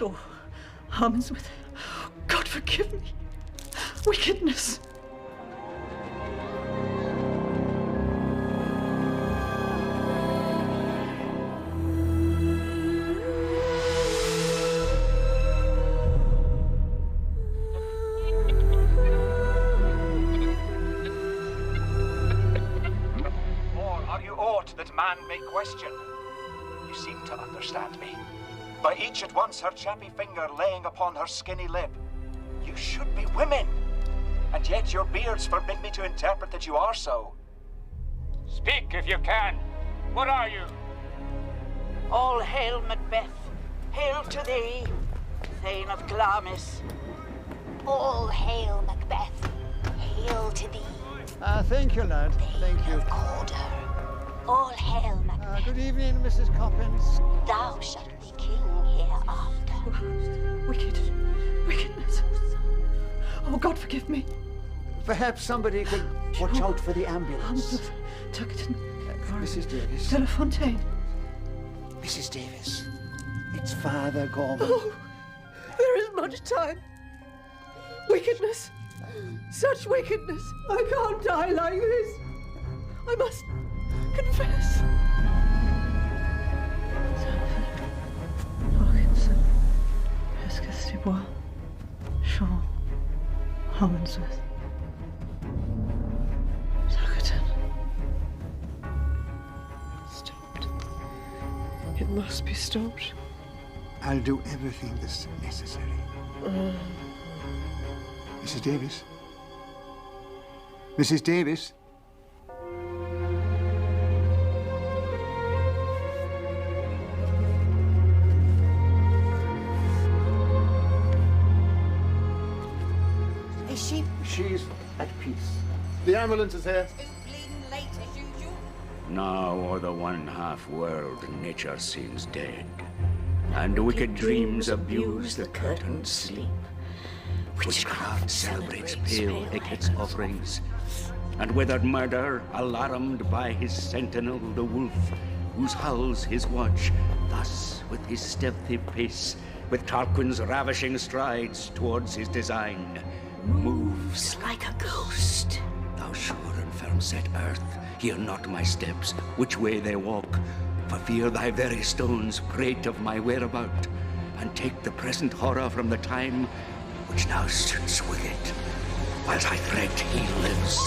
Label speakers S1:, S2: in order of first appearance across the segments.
S1: Sure. Harmonsworth. God forgive me. Wickedness.
S2: That man may question. You seem to understand me. By each at once her chappy finger laying upon her skinny lip. You should be women, and yet your beards forbid me to interpret that you are so.
S3: Speak if you can. What are you?
S4: All hail, Macbeth. Hail to thee, Thane of Glamis.
S5: All hail, Macbeth. Hail to thee.
S6: Thank you, lad. Thank you.
S5: Order. All hail, Macbeth.
S6: Good evening, Mrs. Coppins.
S5: Thou shalt be king hereafter.
S1: Wickedness. Oh, God forgive me.
S6: Perhaps somebody could watch out for the ambulance.
S1: Tuckerton.
S6: Mrs. Davis.
S1: Delafontaine.
S6: Mrs. Davis. It's Father Gorman.
S1: Oh, there is much time. Wickedness. Such wickedness. I can't die like this. I must confess. Parkinson. Escas-du-Bois. Shaw. Harmonsworth. Tuckerton. Stopped. It must be stopped.
S6: I'll do everything that's necessary. Mrs. Davis? Mrs. Davis?
S5: Is she?
S6: She's at peace.
S7: The ambulance is here.
S5: Bleeding late as usual.
S3: Now o'er the one-half world nature seems dead, and wicked dreams abuse the curtained sleep. Witchcraft celebrates pale Hecate's offerings, and withered murder, alarmed by his sentinel, the wolf, whose howls his watch, thus with his stealthy pace, with Tarquin's ravishing strides towards his design, moves like a ghost. Thou sure and firm-set earth, hear not my steps, which way they walk, for fear thy very stones prate of my whereabout, and take the present horror from the time which now sits with it, while I threat he lives.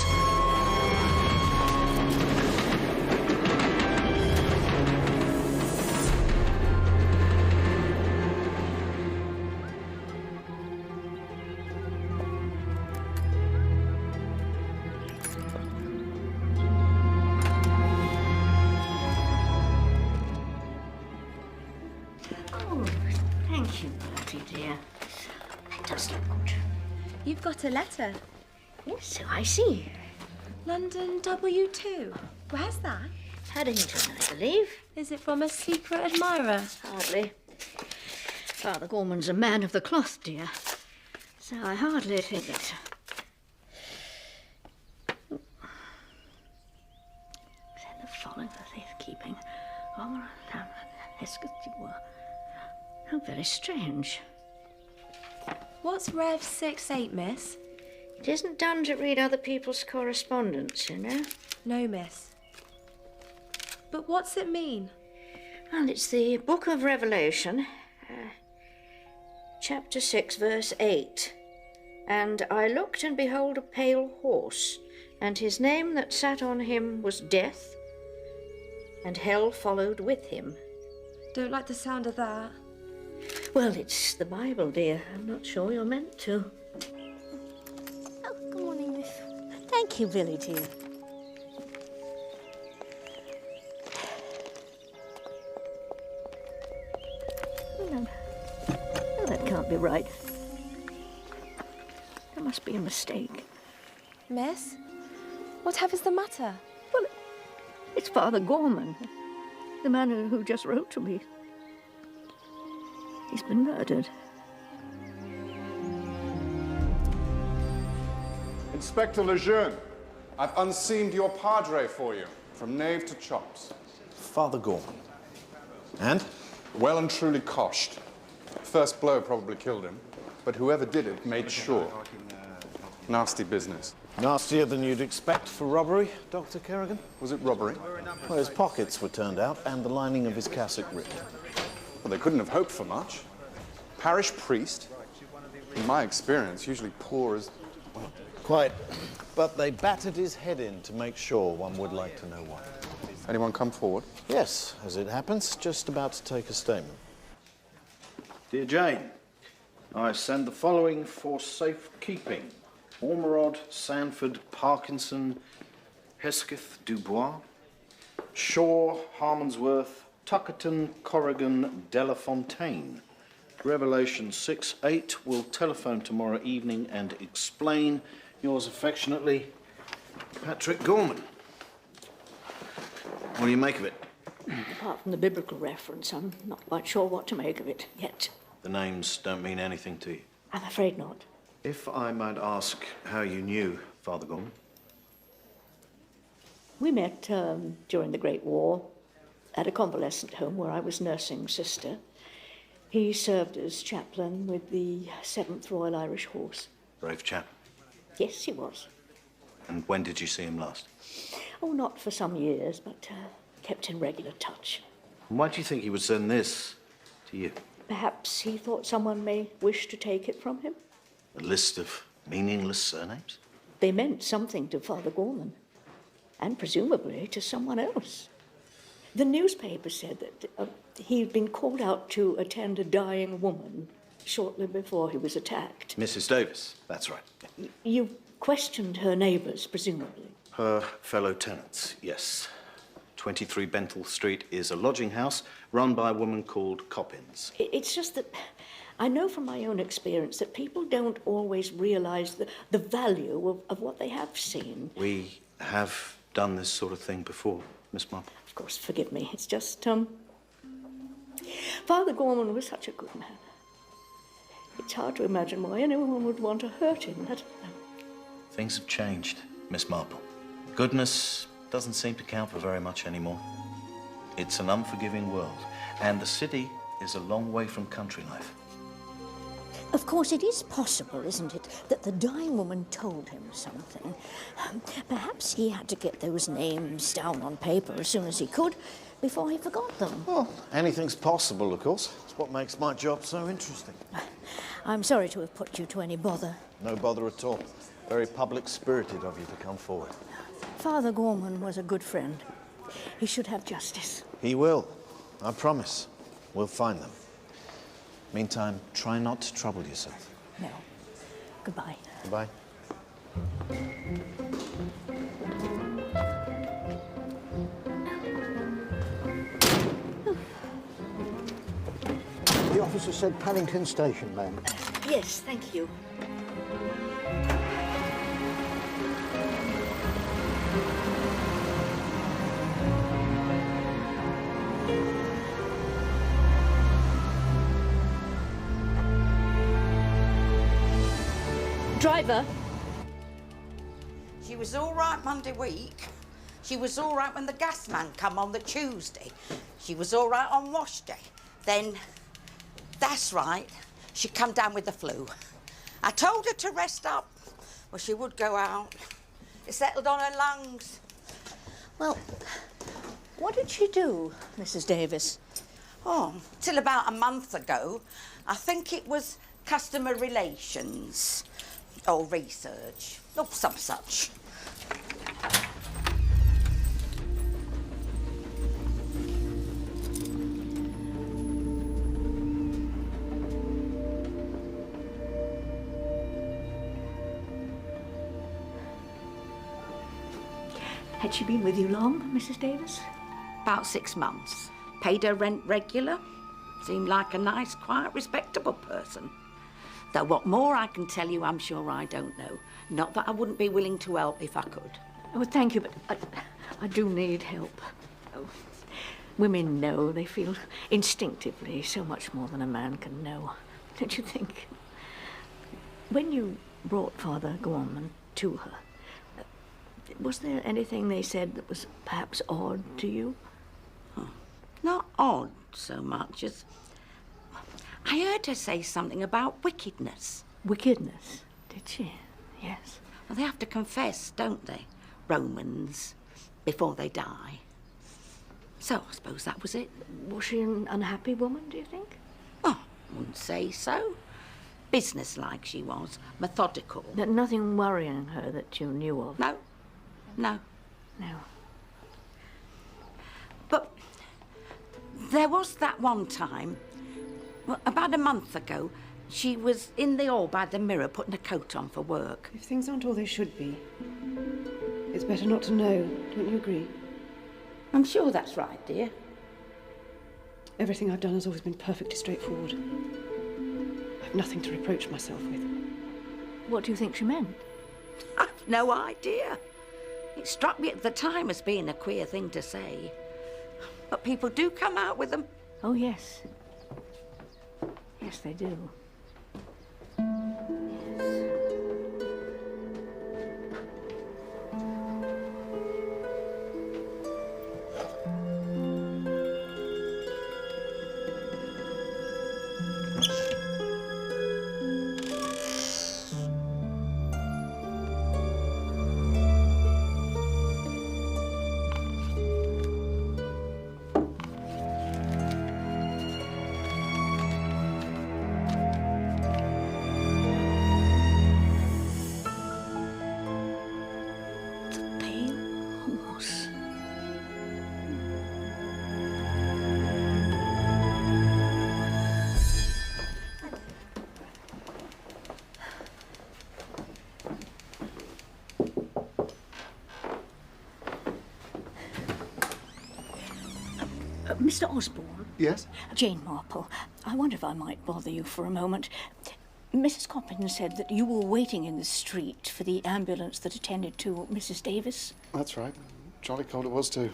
S8: Oh, thank you, Bertie, dear. That does look good.
S9: You've got a letter.
S8: Yes, so I see.
S9: London W2. Where's that?
S8: Paddington, I believe.
S9: Is it from a secret admirer?
S8: Hardly. Father Gorman's a man of the cloth, dear. So I hardly think it. Said the following for safekeeping. How very strange.
S9: What's Rev 68, miss?
S8: It isn't done to read other people's correspondence, you know.
S9: No, miss. But what's it mean?
S8: Well, it's the Book of Revelation, chapter 6, verse 8. And I looked, and behold a pale horse, and his name that sat on him was Death, and hell followed with him.
S9: Don't like the sound of that.
S8: Well, it's the Bible, dear. I'm not sure you're meant to.
S5: Oh, good morning, miss.
S8: Thank you, Billy, dear. No, that can't be right. There must be a mistake.
S9: Miss? Whatever's the matter?
S8: Well, it's Father Gorman, the man who just wrote to me. He's been murdered.
S7: Inspector Lejeune, I've unseamed your padre for you, from knave to chops.
S10: Father Gorman. And?
S7: Well and truly coshed. First blow probably killed him, but whoever did it made sure. Nasty business.
S10: Nastier than you'd expect for robbery, Dr. Kerrigan.
S7: Was it robbery?
S10: Well, his pockets were turned out and the lining of his cassock ripped.
S7: Well, they couldn't have hoped for much. Parish priest, in my experience, usually poor as... Well,
S10: quite. But they battered his head in to make sure. One would like to know why.
S7: Anyone come forward?
S10: Yes, as it happens, just about to take a statement. Dear Jane, I send the following for safekeeping. Ormerod, Sanford, Parkinson, Hesketh, Dubois, Shaw, Harmonsworth, Tuckerton, Corrigan, Delafontaine. Revelation 6-8 will telephone tomorrow evening and explain. Yours affectionately, Patrick Gorman. What do you make of it?
S8: Apart from the biblical reference, I'm not quite sure what to make of it yet.
S10: The names don't mean anything to you?
S8: I'm afraid not.
S10: If I might ask how you knew Father Gorman?
S8: We met during the Great War at a convalescent home where I was nursing Sister. He served as chaplain with the 7th Royal Irish Horse.
S10: Brave chap.
S8: Yes, he was.
S10: And when did you see him last?
S8: Oh, not for some years, but kept in regular touch.
S10: And why do you think he would send this to you?
S8: Perhaps he thought someone may wish to take it from him.
S10: A list of meaningless surnames?
S8: They meant something to Father Gorman, and presumably to someone else. The newspaper said that he'd been called out to attend a dying woman shortly before he was attacked.
S10: Mrs. Davis, that's right.
S8: You questioned her neighbours, presumably?
S10: Her fellow tenants, yes. 23 Benthall Street is a lodging house run by a woman called Coppins.
S8: It's just that I know from my own experience that people don't always realise the value of what they have seen.
S10: We have done this sort of thing before, Miss Marple.
S8: Of course, forgive me. It's just, Father Gorman was such a good man. It's hard to imagine why anyone would want to hurt him, let alone.
S10: Things have changed, Miss Marple. Goodness doesn't seem to count for very much anymore. It's an unforgiving world, and the city is a long way from country life.
S11: Of course, it is possible, isn't it, that the dying woman told him something. Perhaps he had to get those names down on paper as soon as he could, before he forgot them.
S10: Well, anything's possible, of course. It's what makes my job so interesting.
S11: I'm sorry to have put you to any bother.
S10: No bother at all. Very public-spirited of you to come forward.
S11: Father Gorman was a good friend. He should have justice.
S10: He will. I promise. We'll find them. Meantime, try not to trouble yourself.
S11: No. Goodbye.
S10: Goodbye.
S6: The officer said Paddington Station, ma'am.
S8: Yes, thank you. Driver.
S4: She was all right Monday week. She was all right when the gas man come on the Tuesday. She was all right on wash day. Then, that's right, she come down with the flu. I told her to rest up. Well, she would go out. It settled on her lungs.
S11: Well, what did she do, Mrs. Davis?
S4: Oh, till about a month ago. I think it was customer relations. Or research, or some such.
S8: Had she been with you long, Mrs. Davis?
S4: About 6 months. Paid her rent regular. Seemed like a nice, quiet, respectable person. Though what more I can tell you, I'm sure I don't know. Not that I wouldn't be willing to help if I could.
S8: Oh, thank you, but I do need help. Oh, women know, they feel instinctively so much more than a man can know. Don't you think? When you brought Father Gorman to her, was there anything they said that was perhaps odd to you?
S4: Oh, not odd so much as... I heard her say something about wickedness.
S8: Wickedness, did she? Yes.
S4: Well, they have to confess, don't they? Romans, before they die. So I suppose that was it.
S8: Was she an unhappy woman, do you think?
S4: Oh, I wouldn't say so. Businesslike she was, methodical.
S8: Nothing worrying her that you knew of?
S4: No.
S8: No.
S4: But there was that one time, well, about a month ago, she was in the hall by the mirror putting a coat on for work.
S1: If things aren't all they should be, it's better not to know, don't you agree?
S4: I'm sure that's right, dear.
S1: Everything I've done has always been perfectly straightforward. I've nothing to reproach myself with.
S8: What do you think she meant?
S4: I've no idea. It struck me at the time as being a queer thing to say. But people do come out with them.
S8: Oh, yes. Yes, they do. Mr. Osborne?
S7: Yes?
S11: Jane Marple, I wonder if I might bother you for a moment. Mrs. Coppin said that you were waiting in the street for the ambulance that attended to Mrs. Davis.
S7: That's right. Jolly cold it was, too.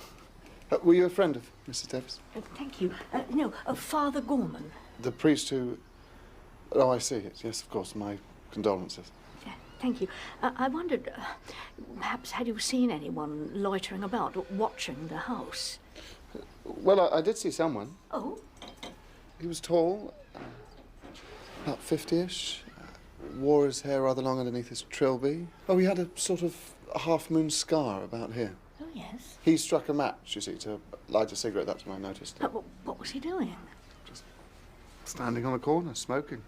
S7: Were you a friend of Mrs. Davis?
S11: Thank you. No, Father Gorman.
S7: The priest who... Oh, I see. Yes, of course. My condolences.
S11: Thank you. I wondered, perhaps had you seen anyone loitering about or watching the house?
S7: Well, I did see someone.
S11: Oh?
S7: He was tall, about 50-ish, wore his hair rather long underneath his trilby. Oh, he had a sort of half-moon scar about here.
S11: Oh, yes.
S7: He struck a match, you see, to light a cigarette. That's when I noticed it.
S11: What was he doing?
S7: Just standing on a corner, smoking.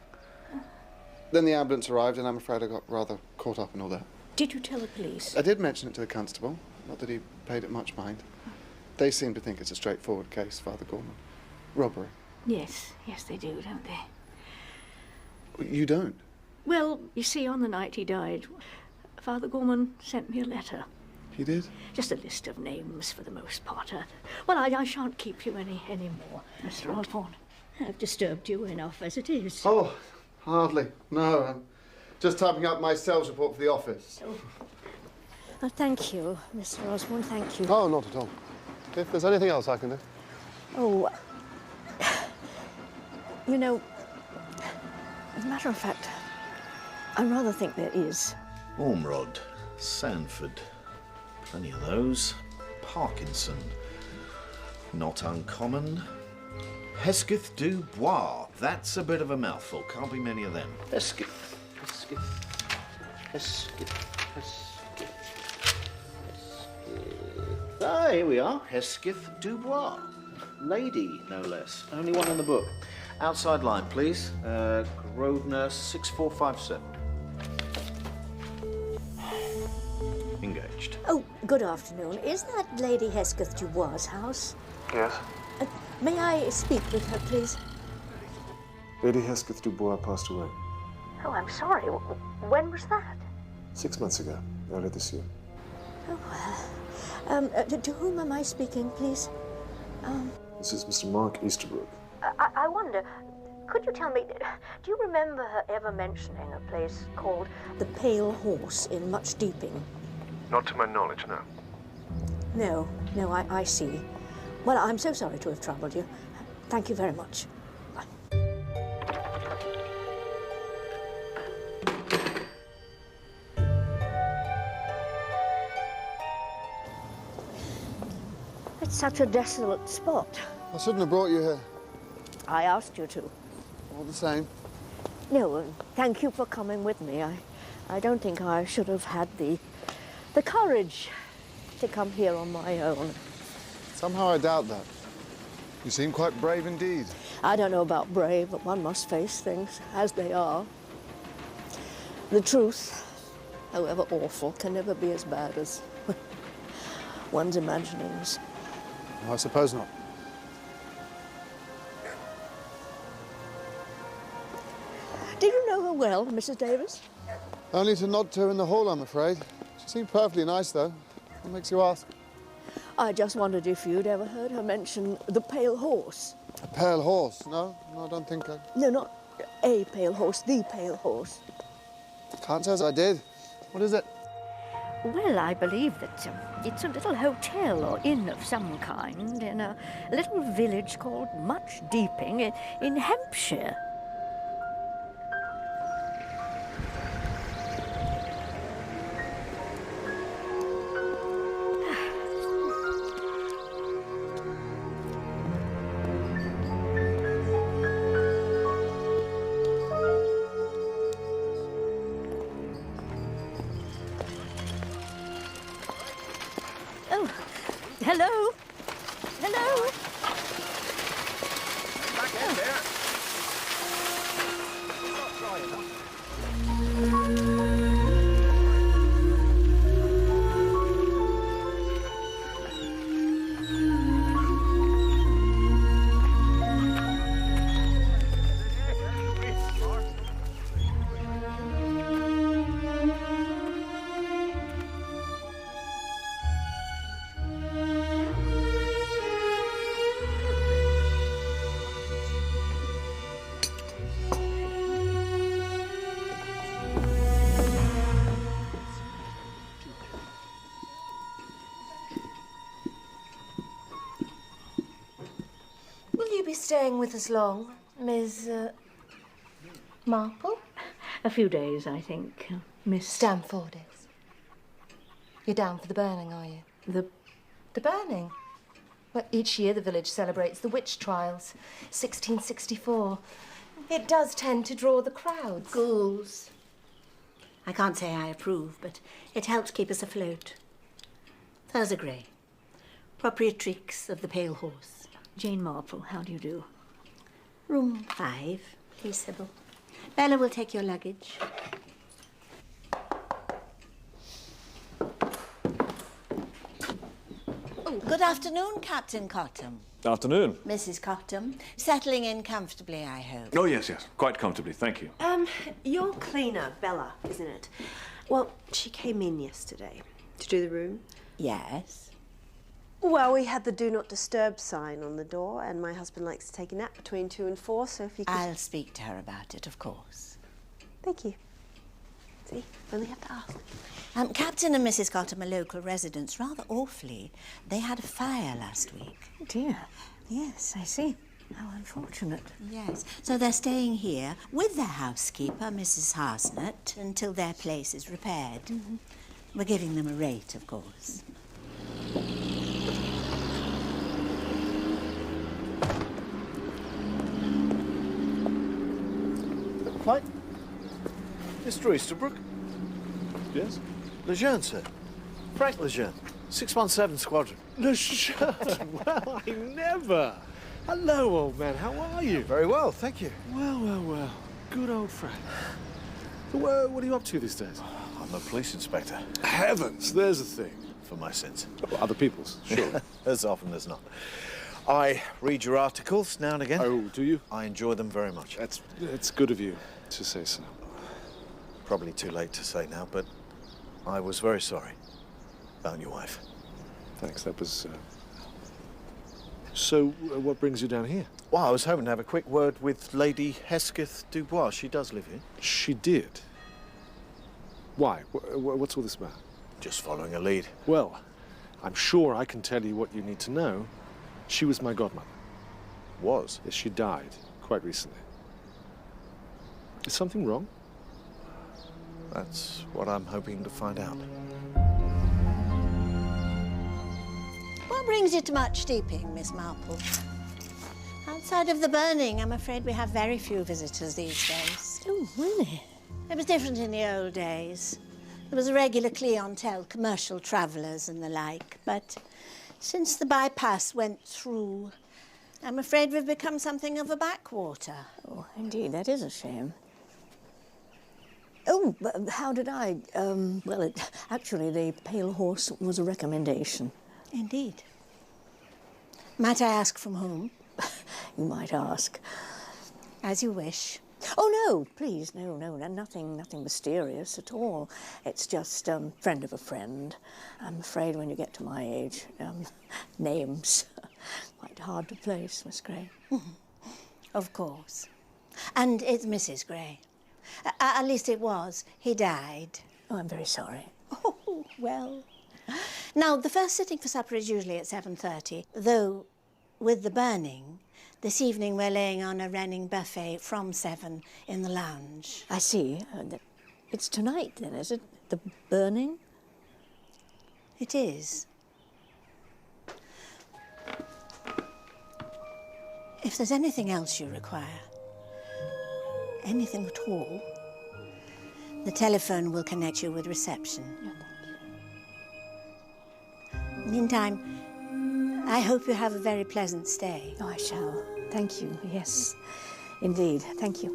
S7: Then the ambulance arrived, and I'm afraid I got rather caught up in all that.
S11: Did you tell the police?
S7: I did mention it to the constable, not that he paid it much mind. They seem to think it's a straightforward case, Father Gorman. Robbery.
S11: Yes, they do, don't they?
S7: You don't?
S11: Well, you see, on the night he died, Father Gorman sent me a letter.
S7: He did?
S11: Just a list of names for the most part. Well, I shan't keep you any more, Mr. Osborne. I've disturbed you enough as it is.
S7: Oh, hardly. No, I'm just typing up my sales report for the office.
S11: Oh, thank you, Mr. Osborne, thank you.
S7: Oh, not at all. If there's anything else I can do.
S11: Oh, you know, as a matter of fact, I rather think there is.
S10: Ormrod, Sanford, plenty of those. Parkinson, not uncommon. Hesketh du Bois, that's a bit of a mouthful. Can't be many of them.
S3: Hesketh.
S10: Ah, here we are. Hesketh du Bois. Lady, no less. Only one in the book. Outside line, please. Grosvenor 6457. Engaged.
S11: Oh, good afternoon. Is that Lady Hesketh Dubois' house?
S7: Yes.
S11: May I speak with her, please?
S7: Lady Hesketh Dubois passed away.
S11: Oh, I'm sorry. When was that?
S7: 6 months ago, earlier this year.
S11: Oh, well. To whom am I speaking, please?
S7: This is Mr. Mark Easterbrook.
S11: I wonder, could you tell me, do you remember her ever mentioning a place called the Pale Horse in Much Deeping?
S12: Not to my knowledge, no.
S11: No, I see. Well, I'm so sorry to have troubled you. Thank you very much. Bye. It's such a desolate spot.
S7: I shouldn't have brought you here.
S11: I asked you to.
S7: all the same.
S11: No, thank you for coming with me. I don't think I should have had the courage to come here on my own.
S7: Somehow I doubt that. You seem quite brave indeed.
S11: I don't know about brave, but one must face things as they are. The truth, however awful, can never be as bad as one's imaginings.
S7: I suppose not.
S11: Did you know her well, Mrs. Davis?
S7: Only to nod to her in the hall, I'm afraid. She seemed perfectly nice, though. What makes you ask?
S11: I just wondered if you'd ever heard her mention the pale horse.
S7: A pale horse? No, I don't think I...
S11: No, not a pale horse, the pale horse.
S7: Can't say as I did. What is it?
S8: Well, I believe that it's a little hotel or inn of some kind in a little village called Much Deeping in Hampshire.
S11: Oh, hello? Hello?
S10: Back in there.
S9: Staying with us long, Ms. Marple?
S8: A few days, I think, Miss...
S9: Down 4 days. You're down for the burning, are you? The burning? Well, each year the village celebrates the witch trials, 1664. It does tend to draw the crowds.
S13: Ghouls. I can't say I approve, but it helps keep us afloat. Thurza Grey, proprietrix of the Pale Horse.
S8: Jane Marple, how do you do?
S13: Room 5, please, Sybil. Bella will take your luggage.
S4: Oh, good afternoon, Captain Cottam.
S14: Afternoon.
S4: Mrs. Cottam. Settling in comfortably, I hope.
S14: Oh, yes, quite comfortably, thank you.
S15: Your cleaner, Bella, isn't it? Well, she came in yesterday to do the room.
S4: Yes.
S15: Well, we had the do not disturb sign on the door, and my husband likes to take a nap between 2 and 4, so if you could...
S4: I'll speak to her about it, of course.
S15: Thank you. See, only have to ask.
S4: Captain and Mrs. Cottam are local residents, rather awfully. They had a fire last week.
S8: Oh, dear. Yes, I see. How unfortunate.
S4: Yes. So they're staying here with their housekeeper, Mrs. Harsnett, until their place is repaired. Mm-hmm. We're giving them a rate, of course.
S10: Flight? Mr. Easterbrook?
S14: Yes?
S10: Lejeune, sir. Frank Lejeune, 617 Squadron.
S14: Lejeune? Well, I never. Hello, old man. How are you?
S10: Very well, thank you.
S14: Well. Good old Frank. So, what are you up to these days?
S10: I'm a police inspector.
S14: Heavens, there's a thing.
S10: For my sins.
S14: Well, other people's, sure.
S10: As often as not. I read your articles now and again.
S14: Oh, do you?
S10: I enjoy them very much.
S14: It's good of you to say so.
S10: Probably too late to say now, but I was very sorry about your wife.
S14: Thanks, that was... So, what brings you down here?
S10: Well, I was hoping to have a quick word with Lady Hesketh Dubois. She does live here.
S14: She did? Why? What's all this about?
S10: Just following a lead.
S14: Well, I'm sure I can tell you what you need to know. She was my godmother.
S10: Was?
S14: Yes, she died quite recently. Is something wrong?
S10: That's what I'm hoping to find out.
S4: What brings you to Much Deeping, Miss Marple? How's
S13: Outside of the burning, I'm afraid we have very few visitors these days.
S11: Oh, really?
S13: It was different in the old days. There was a regular clientele, commercial travellers and the like, but since the bypass went through, I'm afraid we've become something of a backwater.
S11: Oh, indeed, that is a shame. Oh, but how did I? Well, actually, the Pale Horse was a recommendation.
S13: Indeed. Might I ask from whom?
S11: You might ask.
S13: As you wish.
S11: Oh, no, please, no, nothing mysterious at all. It's just friend of a friend. I'm afraid when you get to my age, names quite hard to place, Miss Gray.
S13: Of course. And it's Mrs. Gray. At least it was. He died.
S11: Oh, I'm very sorry.
S13: Oh, well. Now, the first sitting for supper is usually at 7:30, though with the burning, this evening we're laying on a running buffet from 7 in the lounge.
S11: I see. It's tonight, then, is it? The burning?
S13: It is. If there's anything else you require, anything at all, the telephone will connect you with reception. Meantime, I hope you have a very pleasant stay.
S11: Oh, I shall. Thank you. Yes, indeed. Thank you.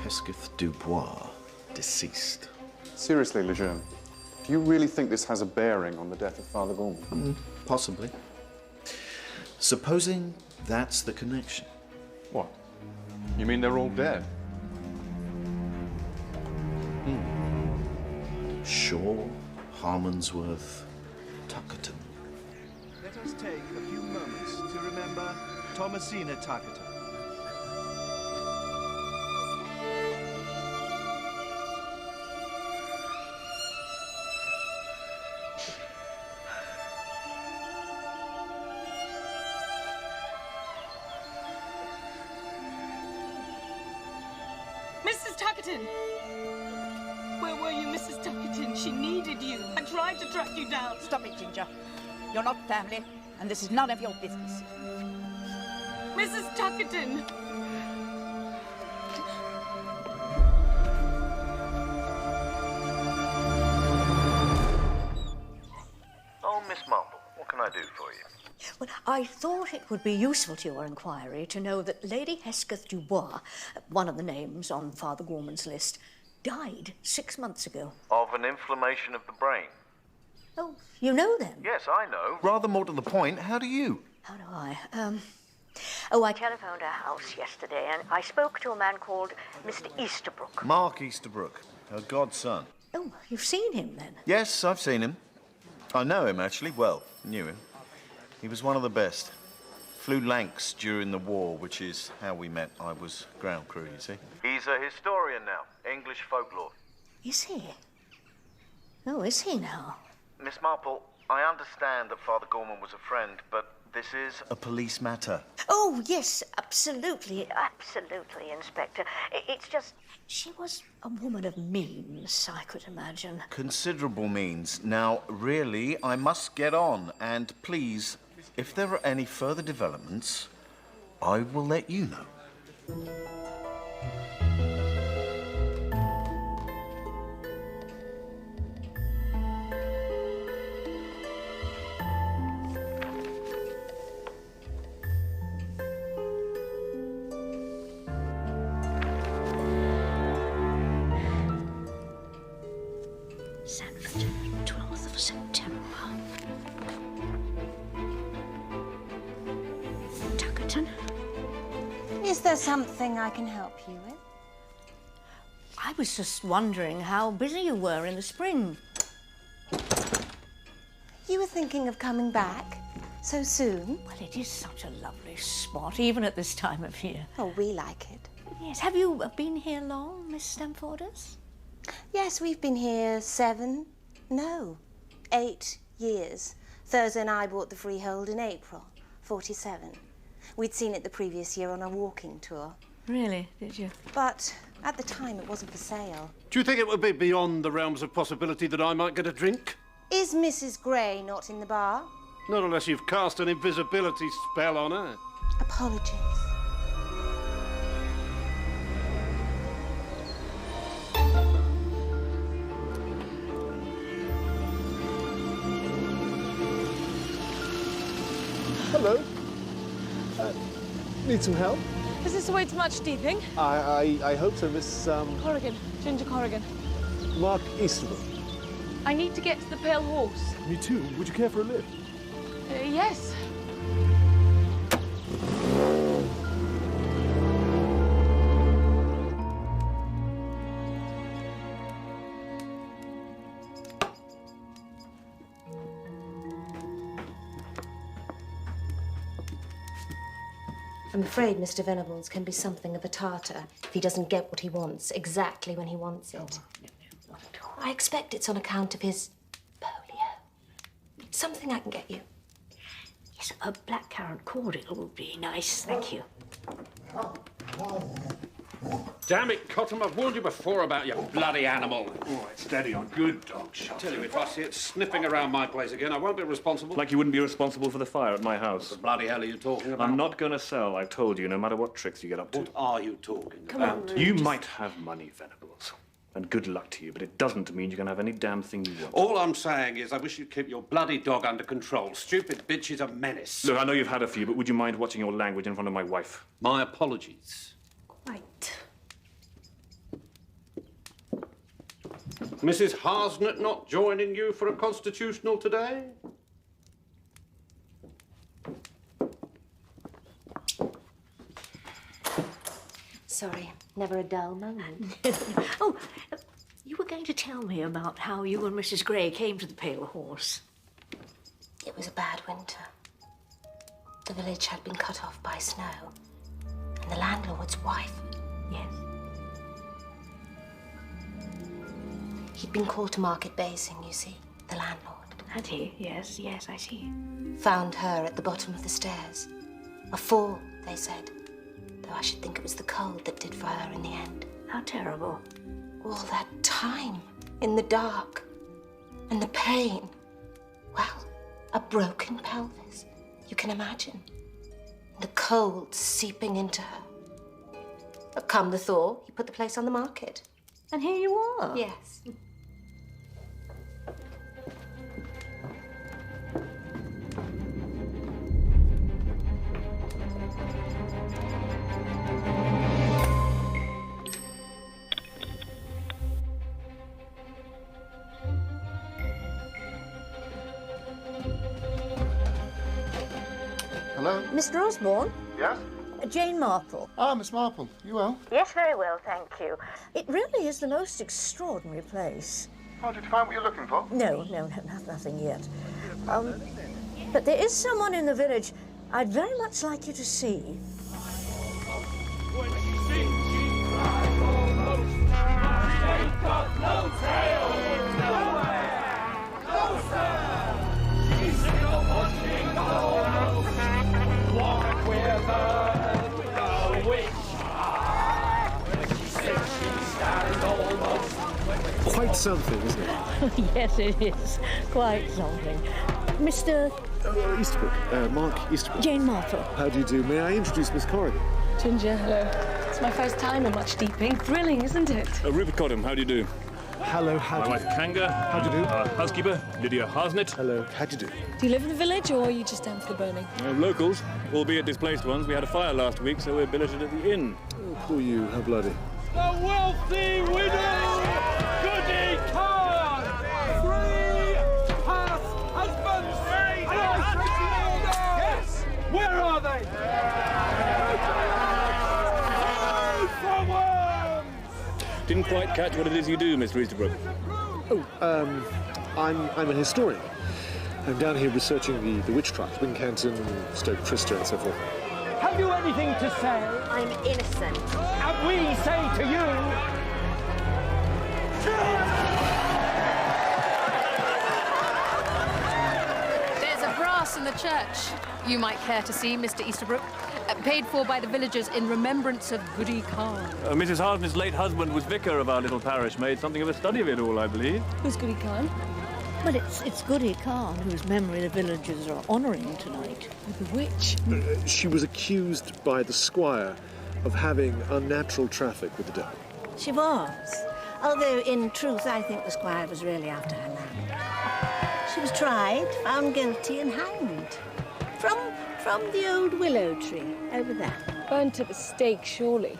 S10: Hesketh Dubois, deceased.
S16: Seriously, Lejeune, do you really think this has a bearing on the death of Father Gorman?
S10: Possibly. Supposing that's the connection.
S16: What? You mean they're all dead?
S10: Shaw, Harmonsworth, Tuckerton.
S2: Let us take a few moments to remember Thomasina Tuckerton.
S17: Mrs. Tuckerton! Where were you, Mrs. Tuckerton? She needed you. I tried to track you down.
S18: Stop it, Ginger. You're not family, and this is none of your business.
S17: Mrs. Tuckerton!
S12: Oh, Miss Marple, what can I do for you?
S11: Well, I thought it would be useful to your inquiry to know that Lady Hesketh Dubois, one of the names on Father Gorman's list, died 6 months ago.
S12: Of an inflammation of the brain?
S11: Oh, you know then?
S12: Yes, I know.
S10: Rather more to the point, how do you?
S11: How do I? I telephoned our house yesterday and I spoke to a man called Mr. Easterbrook.
S10: Mark Easterbrook, her godson.
S11: Oh, you've seen him then?
S10: Yes, I've seen him. I know him, actually. Well, knew him. He was one of the best. Flew Lancs during the war, which is how we met. I was ground crew, you see.
S12: He's a historian now, English folklore.
S11: Is he? Oh, is he now?
S12: Miss Marple, I understand that Father Gorman was a friend, but this is
S10: a police matter.
S11: Oh, yes, absolutely, Inspector. It's just, she was a woman of means, I could imagine.
S10: Considerable means. Now, really, I must get on, and please, if there are any further developments, I will let you know.
S11: Sanford, 12th of September. Tuckerton?
S15: Is there something I can help you with?
S11: I was just wondering how busy you were in the spring.
S9: You were thinking of coming back so soon?
S8: Well, it is such a lovely spot, even at this time of year.
S9: Oh, we like it.
S8: Yes. Have you been here long, Miss Stamforders?
S9: Yes, we've been here 8 years. Thursday and I bought the freehold in April, 47. We'd seen it the previous year on a walking tour.
S8: Really? Did you?
S9: But at the time, it wasn't for sale.
S14: Do you think it would be beyond the realms of possibility that I might get a drink?
S9: Is Mrs. Gray not in the bar?
S14: Not unless you've cast an invisibility spell on her.
S9: Apologies.
S19: Hello. Need some help?
S17: Is this the way to Much Steeping?
S19: I hope so, Miss,
S17: Corrigan. Ginger Corrigan.
S19: Mark Easterwood.
S17: I need to get to the Pale Horse.
S19: Me too. Would you care for a lift?
S17: Yes.
S9: I'm afraid Mr. Venables can be something of a tartar if he doesn't get what he wants exactly when he wants it. I expect it's on account of his polio. Something I can get you.
S8: Yes, a blackcurrant cordial would be nice, thank you.
S20: Damn it, Cottam, I've warned you before about your bloody animal.
S3: All right, steady on. Good dog shot.
S20: I tell you, if I see it sniffing around my place again, I won't be responsible.
S21: Like you wouldn't be responsible for the fire at my house.
S20: What the bloody hell are you talking about?
S21: I'm not going to sell, I've told you, no matter what tricks you get up to.
S20: What are you talking
S21: Come
S20: about?
S21: on, you might have money, Venables, and good luck to you, but it doesn't mean you can have any damn thing you want.
S20: All I'm saying is I wish you'd keep your bloody dog under control. Stupid bitch is a menace.
S21: Look, I know you've had a few, but would you mind watching your language in front of my wife?
S20: My apologies.
S8: Quite.
S20: Mrs. Harsnett not joining you for a constitutional today?
S9: Sorry, never a dull moment.
S8: Oh, you were going to tell me about how you and Mrs. Gray came to the Pale Horse.
S9: It was a bad winter. The village had been cut off by snow, and the landlord's wife.
S8: Yes.
S9: He'd been called to Market Basing, you see, the landlord.
S8: Had he? Yes, yes, I see.
S9: Found her at the bottom of the stairs. A fall, they said. Though I should think it was the cold that did for her in the end.
S8: How terrible.
S9: All that time in the dark. And the pain. Well, a broken pelvis. You can imagine. The cold seeping into her. But come the thaw, he put the place on the market.
S8: And here you are.
S9: Yes.
S7: Hello?
S11: Mr. Osborne?
S7: Yes?
S11: Jane Marple.
S7: Ah, Miss Marple. You well?
S11: Yes, very well, thank you. It really is the most extraordinary place.
S7: Oh, did you find what you're looking for?
S11: No, nothing yet. But there is someone in the village I'd very much like you to see.
S19: Quite something, isn't it?
S8: Yes, it is. Quite something. Mr.
S19: Easterbrook. Mark Easterbrook.
S8: Jane Marple.
S19: How do you do? May I introduce Miss Corrigan?
S17: Ginger, hello. It's my first time in Much Steeping. Thrilling, isn't it?
S21: Rupert Cottam, how do you do?
S19: Hello, how do
S21: My
S19: you
S21: wife Kanga.
S19: How do you do?
S21: Housekeeper, Lydia Harsnett.
S19: Hello, how do you do?
S17: Do you live in the village or are you just down for the burning?
S21: Locals, albeit displaced ones. We had a fire last week, so we're billeted at the inn.
S19: Oh, poor you, how bloody.
S22: The wealthy widow! Goody card! Free pass husbands! Yes! Where are they? For worms!
S21: Didn't quite catch what it is you do, Mr. Easterbrook.
S19: Oh, I'm a historian. I'm down here researching the witch trials, Wincanton, Stoke Trista, and so forth.
S22: Have you anything to say?
S9: I'm innocent.
S22: And we say to you...
S5: There's a brass in the church you might care to see, Mr. Easterbrook. Paid for by the villagers in remembrance of Goody Khan.
S21: Mrs. Harsden's late husband was vicar of our little parish, made something of a study of it all, I believe.
S5: Who's Goody Khan?
S8: Well, it's Goody Khan, whose memory the villagers are honouring tonight.
S5: The witch?
S19: She was accused by the squire of having unnatural traffic with the devil.
S13: She was. Although, in truth, I think the squire was really after her land. She was tried, found guilty, and hanged. From the old willow tree over there.
S5: Burnt at the stake, surely.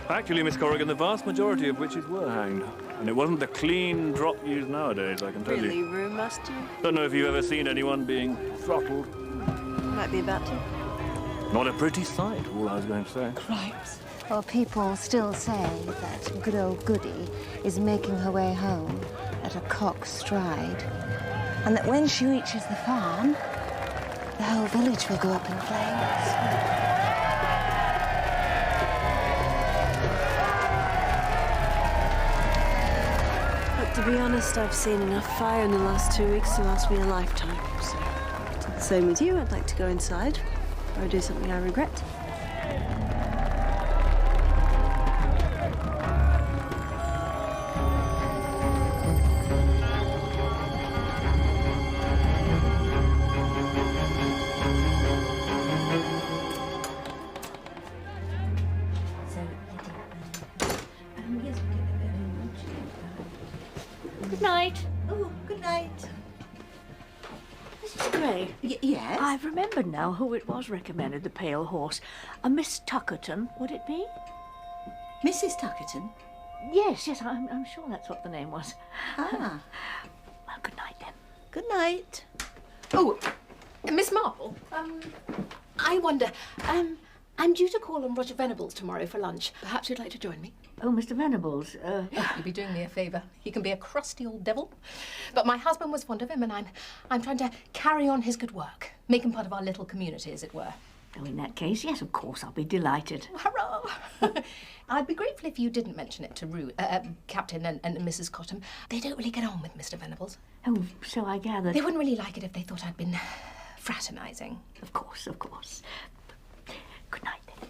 S21: Actually, Miss Corrigan, the vast majority of witches were hanged. And it wasn't the clean drop used nowadays, I can tell
S15: Really,
S21: you.
S15: Rue, must you?
S21: Don't know if you've ever seen anyone being throttled.
S15: Might be about to.
S21: Not a pretty sight, all I was going to say.
S5: Cripes.
S9: Well, people still say that good old Goody is making her way home at a cock's stride, and that when she reaches the farm, the whole village will go up in flames.
S15: But to be honest, I've seen enough fire in the last 2 weeks to last me a lifetime. So, same with you. I'd like to go inside or do something I regret.
S8: Good night.
S13: Oh, good night.
S8: Mrs. Gray.
S13: Yes?
S8: I've remembered now who it was recommended the pale horse. A Miss Tuckerton, would it be?
S13: Mrs. Tuckerton?
S8: Yes, I'm sure that's what the name was.
S13: Ah.
S8: Well, good night then.
S13: Good night.
S5: Oh, Miss Marple, I wonder, I'm due to call on Roger Venables tomorrow for lunch. Perhaps you'd like to join me?
S8: Oh, Mr. Venables,
S5: You'd be doing me a favour. He can be a crusty old devil, but my husband was fond of him, and I'm trying to carry on his good work, make him part of our little community, as it were.
S8: Oh, in that case, yes, of course, I'll be delighted.
S5: Hurrah! I'd be grateful if you didn't mention it to Captain and Mrs. Cottam. They don't really get on with Mr. Venables.
S8: Oh, so I gather.
S5: They wouldn't really like it if they thought I'd been fraternising.
S8: Of course, of course. Good night then.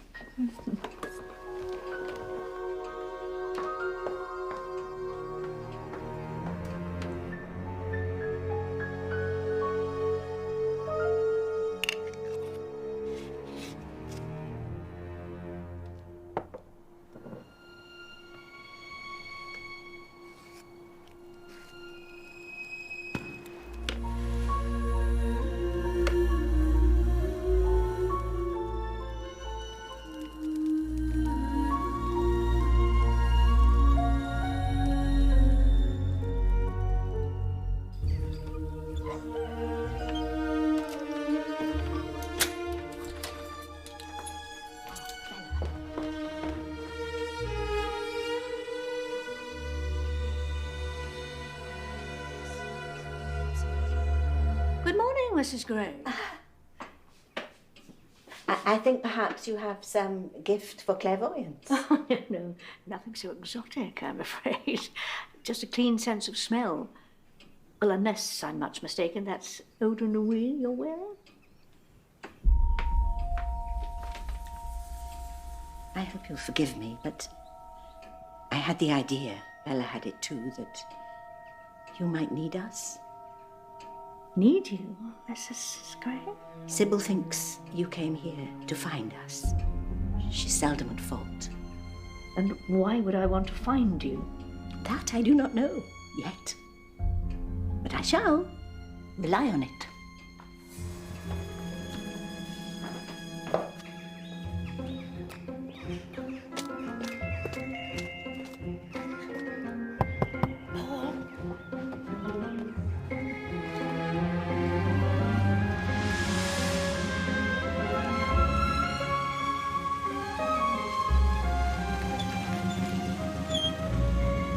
S8: Good morning, Mrs. Gray.
S9: I think perhaps you have some gift for clairvoyance.
S8: Oh, no, nothing so exotic, I'm afraid. Just a keen sense of smell. Well, unless I'm much mistaken, that's eau de nuit you're wearing?
S9: I hope you'll forgive me, but I had the idea, Bella had it too, that you might need us.
S8: Need you, Mrs. Gray?
S9: Sybil thinks you came here to find us. She's seldom at fault.
S8: And why would I want to find you?
S9: That I do not know yet. But I shall. Rely on it.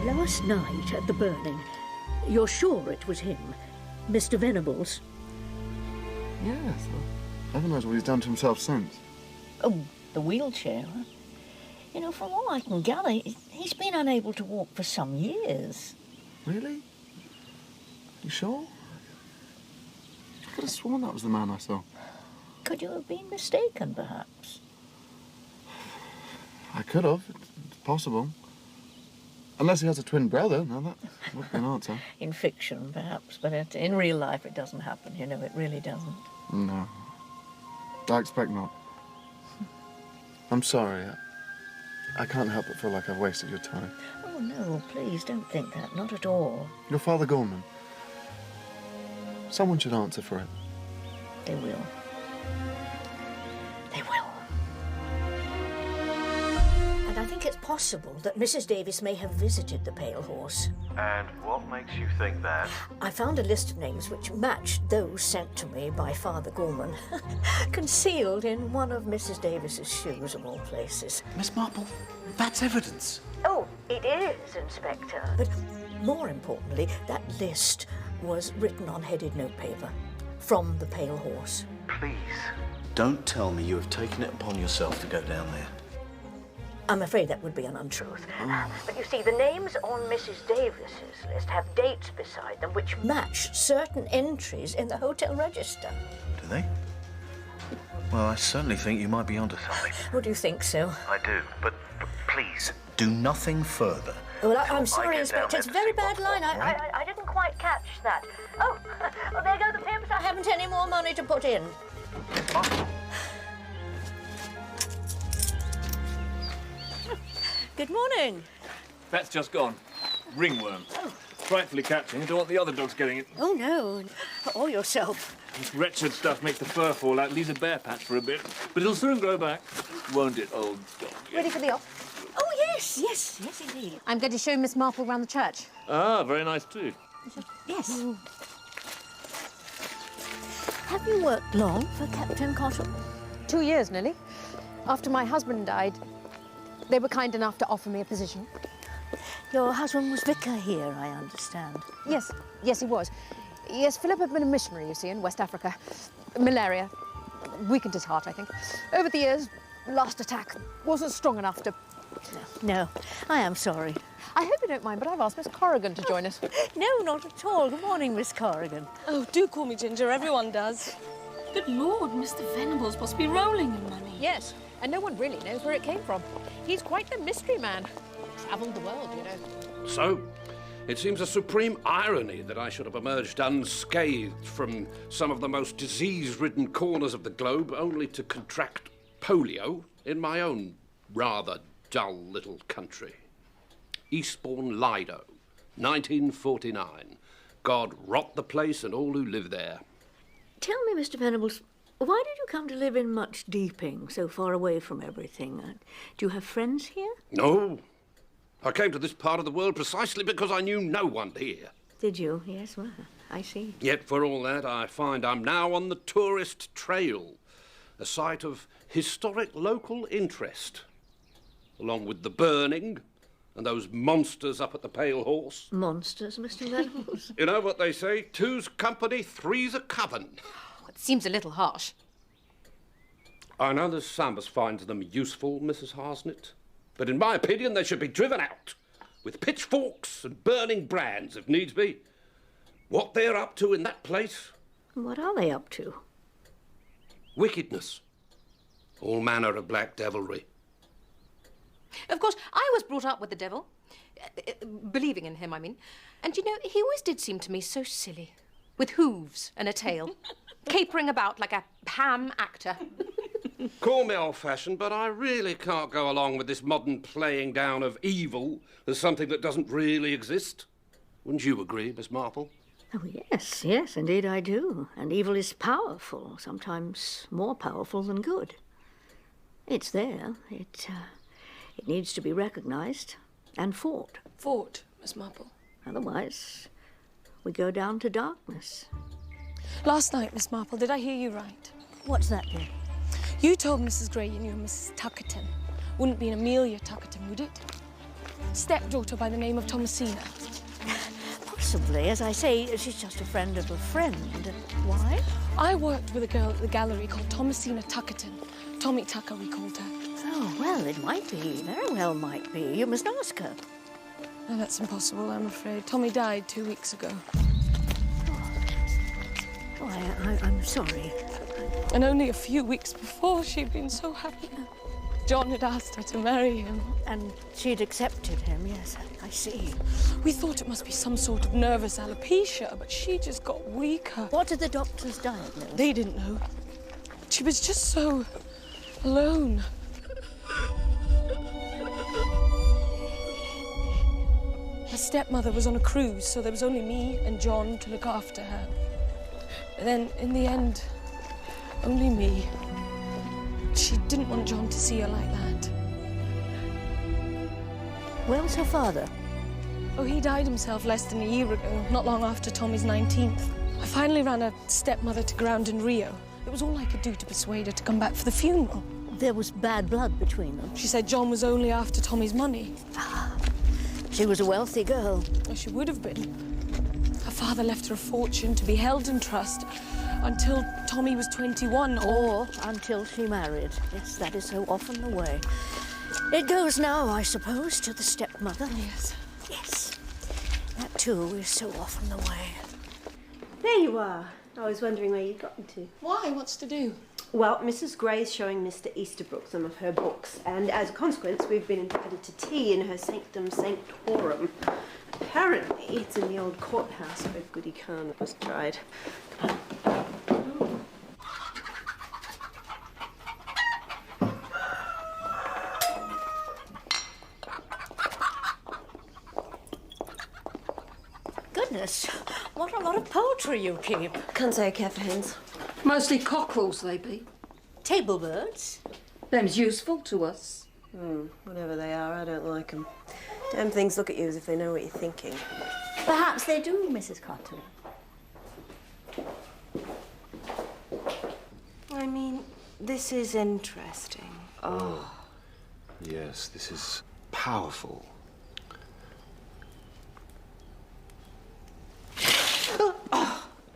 S8: Last night at the burning, you're sure it was him, Mr. Venables?
S7: Yes. Well, heaven knows what he's done to himself since.
S8: Oh, the wheelchair. Huh? You know, from all I can gather, he's been unable to walk for some years.
S7: Really? You sure? I could have sworn that was the man I saw.
S8: Could you have been mistaken, perhaps?
S7: I could have. It's possible. Unless he has a twin brother, now that would be an answer.
S8: In fiction, perhaps, but in real life it doesn't happen, you know, it really doesn't.
S7: No. I expect not. I'm sorry. I can't help but feel like I've wasted your time.
S8: Oh, no, please, don't think that, not at all.
S7: Your Father Gorman. Someone should answer for it.
S8: They will. They will. And I think it's possible that Mrs. Davis may have visited the Pale Horse.
S12: And what makes you think that?
S8: I found a list of names which matched those sent to me by Father Gorman, concealed in one of Mrs. Davis's shoes, of all places.
S20: Miss Marple, that's evidence.
S8: Oh, it is, Inspector. But more importantly, that list was written on headed notepaper from the Pale Horse.
S10: Please, don't tell me you have taken it upon yourself to go down there.
S8: I'm afraid that would be an untruth. But you see, the names on Mrs. Davis's list have dates beside them which match certain entries in the hotel register.
S10: Do they? Well, I certainly think you might be onto something.
S8: What do you think so?
S10: I do, but please, do nothing further.
S8: Well, I'm sorry, Inspector. It's a very bad line. I didn't quite catch that. Oh, there go the pimps. I haven't any more money to put in. Good morning.
S21: That's just gone. Ringworm. Frightfully catching. I don't want the other dogs getting it.
S8: Oh, no. All yourself.
S21: This wretched stuff makes the fur fall out, leaves a bare patch for a bit. But it'll soon grow back, won't it, old dog?
S9: Ready for the off?
S8: Oh, yes, indeed.
S9: I'm going to show Miss Marple round the church.
S21: Ah, very nice too.
S8: Yes. Have you worked long for Captain Cotton?
S9: 2 years, nearly. After my husband died, they were kind enough to offer me a position.
S8: Your husband was vicar here, I understand.
S9: Yes, he was. Yes, Philip had been a missionary, you see, in West Africa. Malaria. Weakened his heart, I think. Over the years, last attack wasn't strong enough to...
S8: No, I am sorry.
S9: I hope you don't mind, but I've asked Miss Corrigan to join us.
S8: No, not at all. Good morning, Miss Corrigan.
S17: Oh, do call me Ginger. Everyone does. Good Lord, Mr. Venables must be rolling in money.
S9: Yes, and no one really knows where it came from. He's quite the mystery man. Travelled the world, you know.
S20: So, it seems a supreme irony that I should have emerged unscathed from some of the most disease-ridden corners of the globe, only to contract polio in my own rather dull little country. Eastbourne, Lido, 1949. God rot the place and all who live there.
S8: Tell me, Mr. Venables, why did you come to live in Much Deeping, so far away from everything? Do you have friends here?
S20: No. I came to this part of the world precisely because I knew no one here.
S8: Did you? Yes, well, I see.
S20: Yet for all that, I find I'm now on the tourist trail, a site of historic local interest, along with the burning and those monsters up at the Pale Horse.
S8: Monsters, Mr. Venables?
S20: You know what they say, two's company, three's a coven.
S9: It seems a little harsh.
S20: I know the Sambas finds them useful, Mrs. Harsnett, but in my opinion they should be driven out, with pitchforks and burning brands, if needs be. What they're up to in that place?
S8: What are they up to?
S20: Wickedness. All manner of black devilry.
S9: Of course, I was brought up with the devil. Believing in him, I mean. And, you know, he always did seem to me so silly. With hooves and a tail. Capering about like a ham actor.
S20: Call me old-fashioned, but I really can't go along with this modern playing down of evil as something that doesn't really exist. Wouldn't you agree, Miss Marple?
S8: Oh, yes, indeed I do. And evil is powerful, sometimes more powerful than good. It's there. It needs to be recognised and fought.
S17: Fought, Miss Marple.
S8: Otherwise, we go down to darkness.
S17: Last night, Miss Marple, did I hear you right?
S8: What's that, dear?
S17: You told Mrs. Gray you knew Mrs. Tuckerton. Wouldn't be an Amelia Tuckerton, would it? Stepdaughter by the name of Thomasina.
S11: Possibly. As I say, she's just a friend of a friend. Why?
S1: I worked with a girl at the gallery called Thomasina Tuckerton. Tommy Tucker, we called her.
S11: Oh, well, it might be. Very well might be. You must ask her.
S1: No, that's impossible, I'm afraid. Tommy died 2 weeks ago.
S11: Oh, I'm sorry.
S1: And only a few weeks before, she'd been so happy. John had asked her to marry him.
S11: And she'd accepted him, yes, I see.
S1: We thought it must be some sort of nervous alopecia, but she just got weaker.
S11: What did the doctors diagnose?
S1: They didn't know. She was just so alone. Her stepmother was on a cruise, so there was only me and John to look after her. And then, in the end, only me. She didn't want John to see her like that.
S11: Where's her father?
S1: Oh, he died himself less than a year ago, not long after Tommy's 19th. I finally ran her stepmother to ground in Rio. It was all I could do to persuade her to come back for the funeral.
S11: There was bad blood between them.
S1: She said John was only after Tommy's money.
S11: She was a wealthy girl.
S1: Well, she would have been. Her father left her a fortune to be held in trust until Tommy was 21
S11: or until she married. Yes, that is so often the way. It goes now, I suppose, to the stepmother.
S1: Yes.
S11: Yes. That, too, is so often the way.
S15: There you are. I was wondering where you'd gotten to.
S1: Why? What's to do?
S15: Well, Mrs. Gray's showing Mr. Easterbrook some of her books, and as a consequence, we've been invited to tea in her sanctum sanctorum. Apparently, it's in the old courthouse where Goody Khan was tried.
S11: Goodness, what a lot of poetry you keep.
S15: Can't say I care for hens.
S6: Mostly cockerels, they be.
S11: Table birds?
S6: Them's useful to us.
S15: Whatever they are, I don't like them. Damn things look at you as if they know what you're thinking.
S11: Perhaps they do, Mrs. Cotton.
S9: I mean, this is interesting.
S10: Oh. Yes, this is powerful.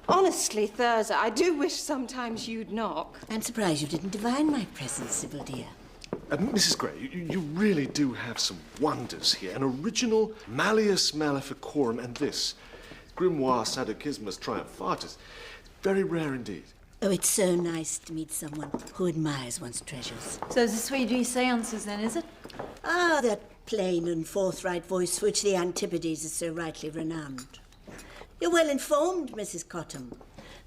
S9: Honestly, Thurza, I do wish sometimes you'd knock.
S13: I'm surprised you didn't divine my presence, Sybil dear.
S19: Mrs. Gray, you really do have some wonders here. An original Malleus Maleficorum and this, Grimoire Sadokismus Triumphatus. Very rare indeed.
S13: Oh, it's so nice to meet someone who admires one's treasures.
S23: So the 3D seances then, is it?
S13: Ah, that plain and forthright voice for which the Antipodes is so rightly renowned. You're well informed, Mrs. Cottam.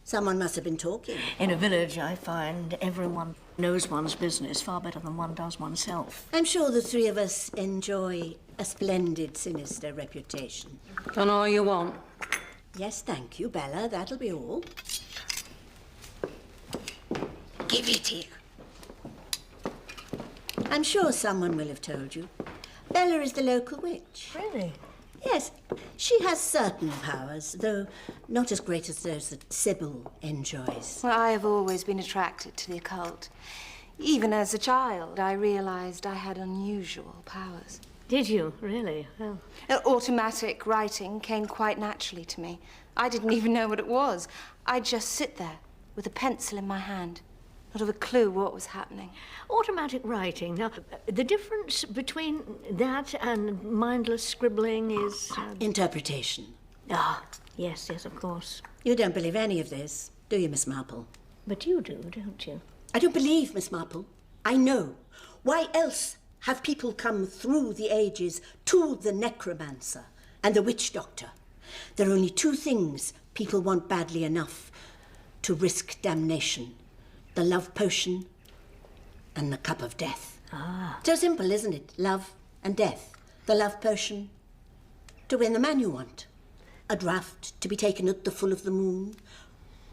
S13: Someone must have been talking.
S11: In a village, I find everyone knows one's business far better than one does oneself.
S13: I'm sure the three of us enjoy a splendid, sinister reputation.
S6: Done all you want.
S13: Yes, thank you, Bella. That'll be all. Give it here. I'm sure someone will have told you. Bella is the local witch.
S11: Really?
S13: Yes. She has certain powers, though not as great as those that Sybil enjoys.
S9: Well, I have always been attracted to the occult. Even as a child, I realized I had unusual powers.
S11: Did you? Really? Well...
S9: Automatic writing came quite naturally to me. I didn't even know what it was. I'd just sit there with a pencil in my hand, not have a clue what was happening.
S11: Automatic writing. Now, the difference between that and mindless scribbling is...
S13: Interpretation.
S11: Ah, yes, yes, of course.
S13: You don't believe any of this, do you, Miss Marple?
S11: But you do, don't you?
S13: I don't believe, Miss Marple. I know. Why else have people come through the ages to the necromancer and the witch doctor? There are only two things people want badly enough to risk damnation. The love potion and the cup of death.
S11: Ah.
S13: So simple, isn't it? Love and death. The love potion to win the man you want. A draught to be taken at the full of the moon.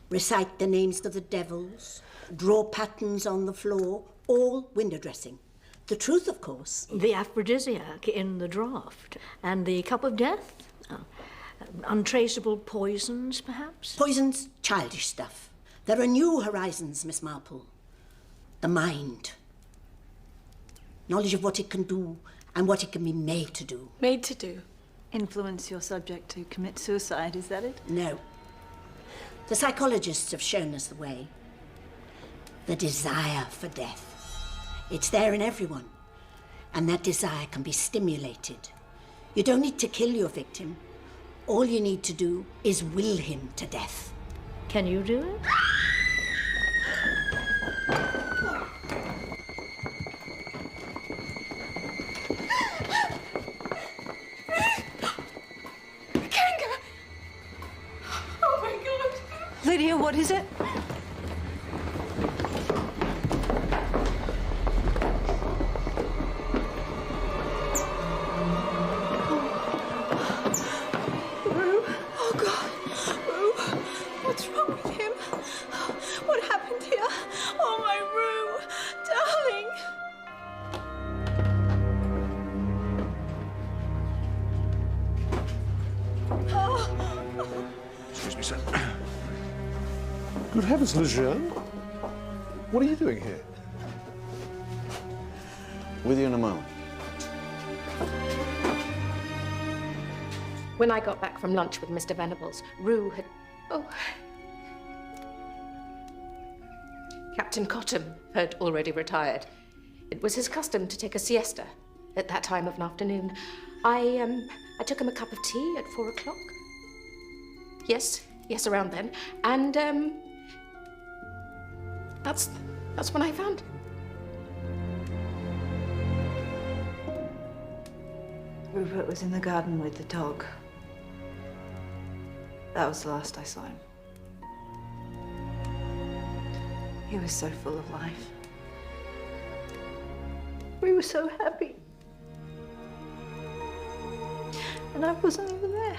S13: Recite the names of the devils. Draw patterns on the floor. All window dressing. The truth, of course.
S11: The aphrodisiac in the draught. And the cup of death? Untraceable poisons, perhaps?
S13: Poisons, childish stuff. There are new horizons, Miss Marple. The mind. Knowledge of what it can do and what it can be made to do.
S1: Made to do?
S23: influence your subject to commit suicide, is that it?
S13: No. The psychologists have shown us the way. The desire for death. It's there in everyone. And that desire can be stimulated. You don't need to kill your victim. All you need to do is will him to death.
S11: Can you do it?
S17: Oh my God!
S23: Lydia, what is it?
S17: Rue? Oh God! Rue, what's wrong with him? What happened here? Oh my Rue, darling!
S19: Excuse me, sir. Good heavens, Lejeune. What are you doing here?
S10: With you in a moment.
S5: When I got back from lunch with Mr. Venables, Rue had... Oh. Captain Cottam had already retired. It was his custom to take a siesta at that time of an afternoon. I took him a cup of tea at 4 o'clock. Yes, around then. And, that's when I found him.
S23: Rupert was in the garden with the dog. That was the last I saw him. He was so full of life. We were so happy. And I wasn't even there.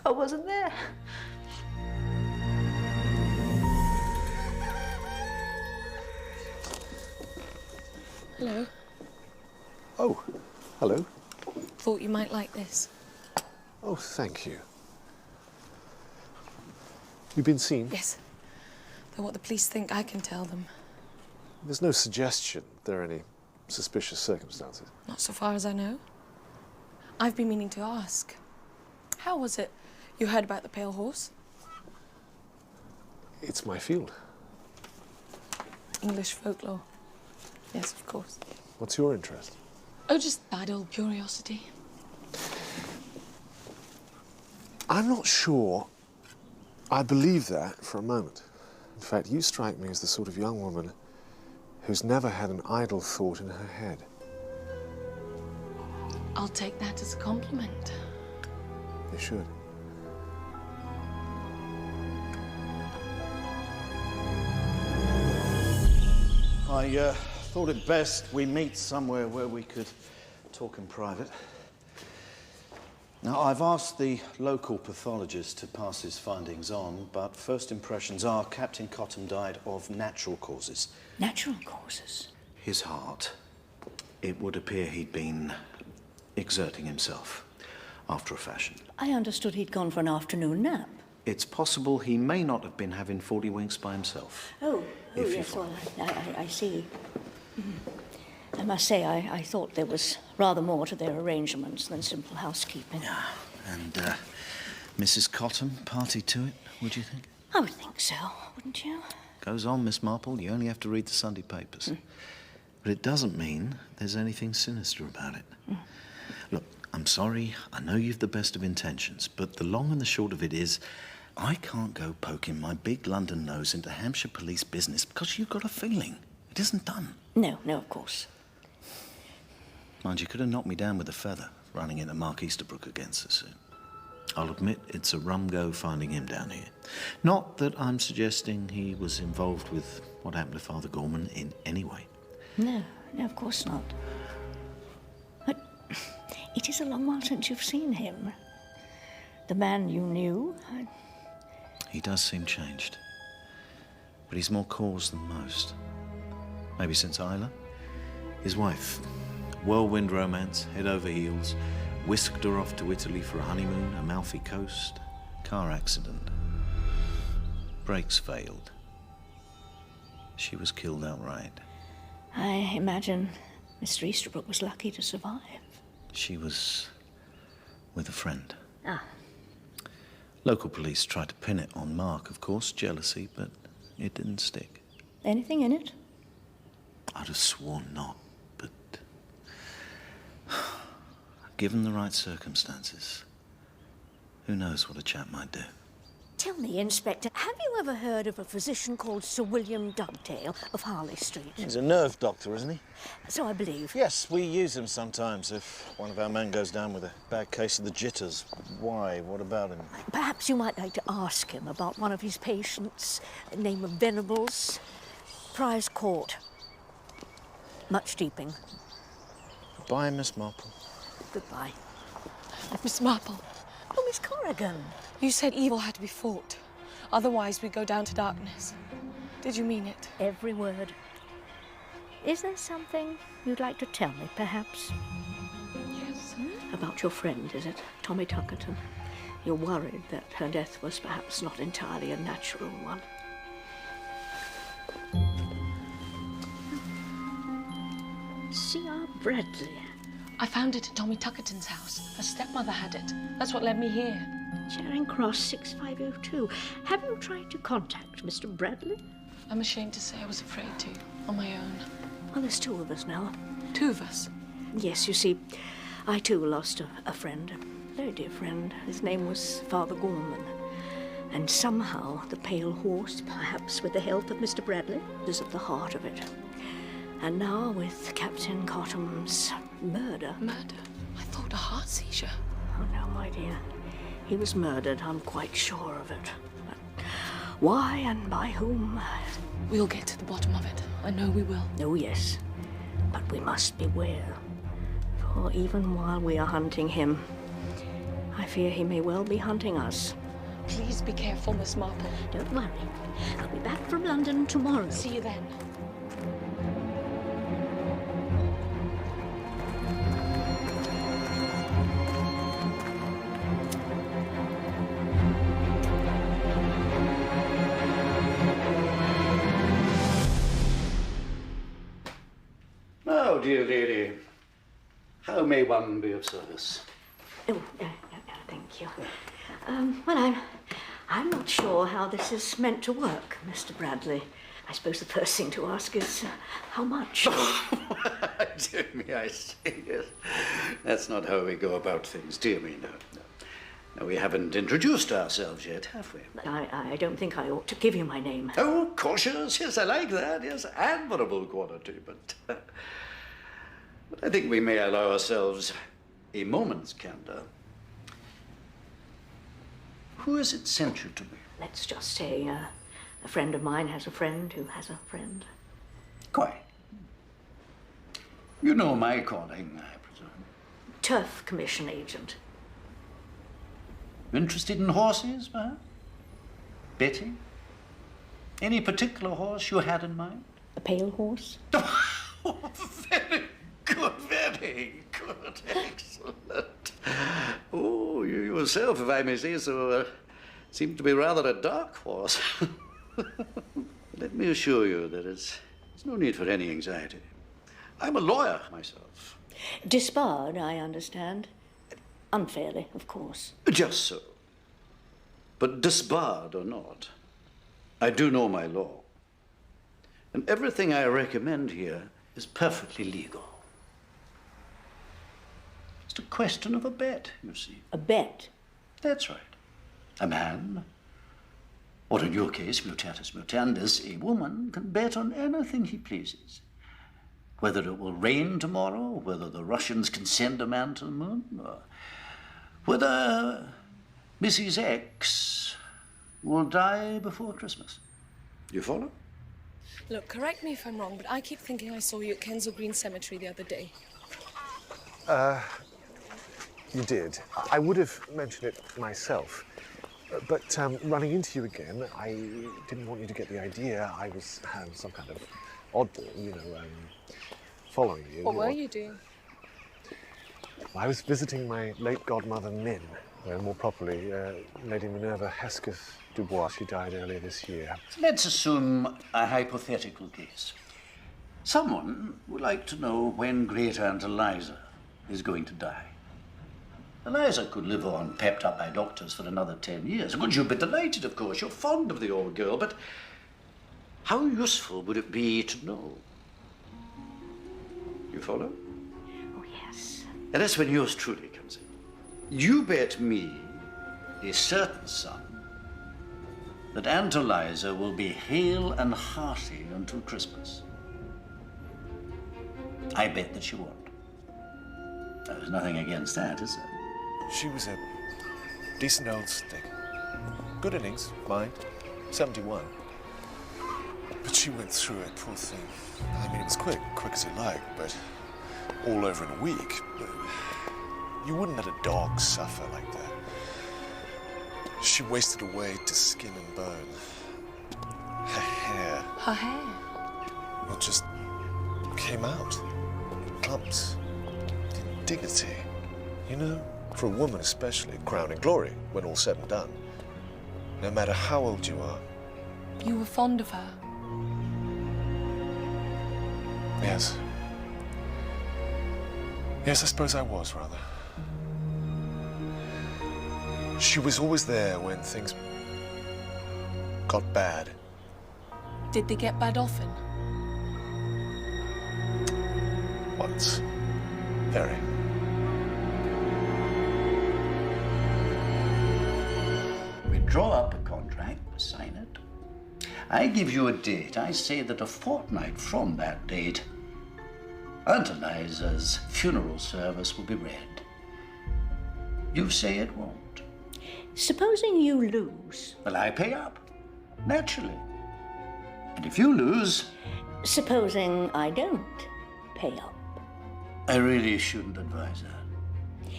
S23: I wasn't there.
S1: Hello.
S19: Oh, hello.
S1: Thought you might like this.
S19: Oh, thank you. You've been seen?
S1: Yes. Though what the police think, I can tell them.
S19: There's no suggestion there are any suspicious circumstances.
S1: Not so far as I know. I've been meaning to ask. How was it you heard about the Pale Horse?
S19: It's my field.
S1: English folklore. Yes, of course.
S19: What's your interest?
S1: Oh, just idle curiosity.
S19: I'm not sure I believe that for a moment. In fact, you strike me as the sort of young woman who's never had an idle thought in her head.
S1: I'll take that as a compliment.
S19: You should.
S10: I thought it best we meet somewhere where we could talk in private. Now, I've asked the local pathologist to pass his findings on, but first impressions are Captain Cottam died of natural causes.
S11: Natural causes?
S10: His heart. It would appear he'd been exerting himself, after a fashion.
S11: I understood he'd gone for an afternoon nap.
S10: It's possible he may not have been having 40 winks by himself.
S11: Oh
S10: If you
S11: yes,
S10: follow.
S11: well, I see. I must say, I thought there was rather more to their arrangements than simple housekeeping.
S10: And Mrs. Cottam party to it, would you think?
S11: I would think so, wouldn't you?
S10: Goes on, Miss Marple. You only have to read the Sunday papers. But it doesn't mean there's anything sinister about it. Look, I'm sorry. I know you've the best of intentions, but the long and the short of it is, I can't go poking my big London nose into Hampshire police business because you've got a feeling it isn't done.
S11: No, of course.
S10: Mind, you could have knocked me down with a feather running into Mark Easterbrook against the suit. I'll admit it's a rum go finding him down here. Not that I'm suggesting he was involved with what happened to Father Gorman in any way.
S11: No, of course not. But it is a long while since you've seen him. The man you knew.
S10: He does seem changed. But he's more caused than most. Maybe since Isla. His wife. Whirlwind romance, head over heels. Whisked her off to Italy for a honeymoon, Amalfi Coast. Car accident. Brakes failed. She was killed outright.
S11: I imagine Mr. Easterbrook was lucky to survive.
S10: She was with a friend.
S11: Ah.
S10: Local police tried to pin it on Mark, of course, jealousy, but it didn't stick.
S11: Anything in it?
S10: I'd have sworn not, but given the right circumstances, who knows what a chap might do.
S11: Tell me, Inspector, have you ever heard of a physician called Sir William Dugdale of Harley Street?
S10: He's a nerve doctor, isn't he?
S11: So I believe.
S10: Yes, we use him sometimes if one of our men goes down with a bad case of the jitters. Why? What about him?
S11: Perhaps you might like to ask him about one of his patients, name of Venables, Prize Court. Much deeping.
S10: Goodbye, Miss Marple.
S11: Goodbye.
S1: Miss Marple.
S11: Oh, Miss Corrigan.
S1: You said evil had to be fought. Otherwise, we'd go down to darkness. Did you mean it?
S11: Every word. Is there something you'd like to tell me, perhaps?
S1: Yes.
S11: About your friend, is it? Tommy Tuckerton. You're worried that her death was perhaps not entirely a natural one. C.R. Bradley.
S1: I found it at Tommy Tuckerton's house. Her stepmother had it. That's what led me here.
S11: Charing Cross 6502. Have you tried to contact Mr. Bradley?
S1: I'm ashamed to say I was afraid to, on my own.
S11: Well, there's two of us now.
S1: Two of us?
S11: Yes, you see, I too lost a friend, a very dear friend. His name was Father Gorman. And somehow the Pale Horse, perhaps with the help of Mr. Bradley, is at the heart of it. And now with Captain Cotham's murder.
S1: Murder? I thought a heart seizure.
S11: Oh, no, my dear. He was murdered, I'm quite sure of it. But why and by whom?
S1: We'll get to the bottom of it. I know we will.
S11: Oh, yes. But we must beware. For even while we are hunting him, I fear he may well be hunting us.
S1: Please be careful, Miss Marple.
S11: Don't worry. I'll be back from London tomorrow.
S1: See you then.
S3: Oh, dear lady. How may one be of service?
S11: Oh, thank you. Well, I'm not sure how this is meant to work, Mr. Bradley. I suppose the first thing to ask is how much?
S3: Dear me, I see. Yes. That's not how we go about things. Dear me, no. No, we haven't introduced ourselves yet, have we?
S11: I don't think I ought to give you my name.
S3: Oh, cautious. Yes, I like that. Yes, admirable quality. But I think we may allow ourselves a moment's candor. Who has it sent you to me?
S11: Let's just say a friend of mine has a friend who has a friend.
S3: Quite. You know my calling, I presume.
S11: Turf Commission agent.
S3: Interested in horses, perhaps? Betting? Any particular horse you had in mind?
S11: A pale horse?
S3: Oh, very good, very good. Excellent. Oh, you yourself, if I may say so, seem to be rather a dark horse. Let me assure you that there's no need for any anxiety. I'm a lawyer myself.
S11: Disbarred, I understand. Unfairly, of course.
S3: Just so. But disbarred or not, I do know my law. And everything I recommend here is perfectly legal. It's a question of a bet, you see.
S11: A bet?
S3: That's right. A man, or in your case, mutatis mutandis, a woman, can bet on anything he pleases. Whether it will rain tomorrow, whether the Russians can send a man to the moon, or whether Mrs. X will die before Christmas. You follow?
S1: Look, correct me if I'm wrong, but I keep thinking I saw you at Kensal Green Cemetery the other day.
S19: You did. I would have mentioned it myself. But running into you again, I didn't want you to get the idea I was some kind of oddball, you know, following you.
S1: What were you doing?
S19: I was visiting my late godmother, Min, more properly, Lady Minerva Hesketh Dubois. She died earlier this year.
S3: Let's assume a hypothetical case. Someone would like to know when Great Aunt Eliza
S2: is going to die. Eliza could live on, pepped up by doctors for another 10 years. Would you be delighted, of course? You're fond of the old girl, but how useful would it be to know? You follow?
S11: Oh, yes.
S2: And that's when yours truly comes in. You bet me a certain sum that Aunt Eliza will be hale and hearty until Christmas. I bet that she won't. There's nothing against that, is there?
S19: She was a decent old stick. Good innings, mind. 71. But she went through it, poor thing. I mean, it was quick as you like, but all over in a week. You wouldn't let a dog suffer like that. She wasted away to skin and bone. Her hair.
S1: Her hair?
S19: Well, just came out. Clumps. Dignity. You know? For a woman especially, crowning glory when all's said and done. No matter how old you are.
S1: You were fond of her?
S19: Yes. Yes, I suppose I was, rather. She was always there when things got bad.
S1: Did they get bad often?
S19: Once. Very.
S2: We draw up a contract, sign it. I give you a date. I say that a fortnight from that date, Aunt Eliza's funeral service will be read. You say it won't.
S11: Supposing you lose.
S2: Well, I pay up, naturally. And if you lose...
S11: Supposing I don't pay up.
S2: I really shouldn't advise that.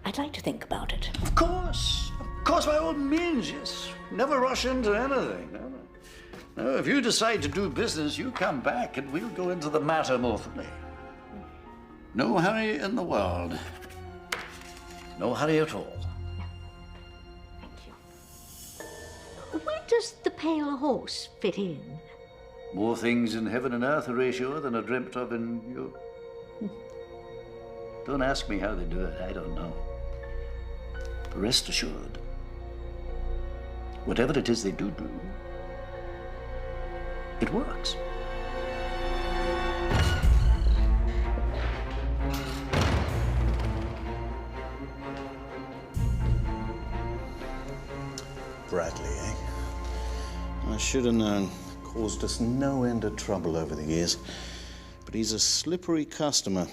S11: I'd like to think about it.
S2: Of course, by all means, yes. Never rush into anything. No, if you decide to do business, you come back and we'll go into the matter more fully. No hurry in the world. No hurry at all.
S11: Where does the pale horse fit in?
S2: More things in heaven and earth, Horatio, than are dreamt of in you. Don't ask me how they do it. I don't know. But rest assured, whatever it is they do, it works.
S10: Bradley, eh? I should have known. Caused us no end of trouble over the years. But he's a slippery customer.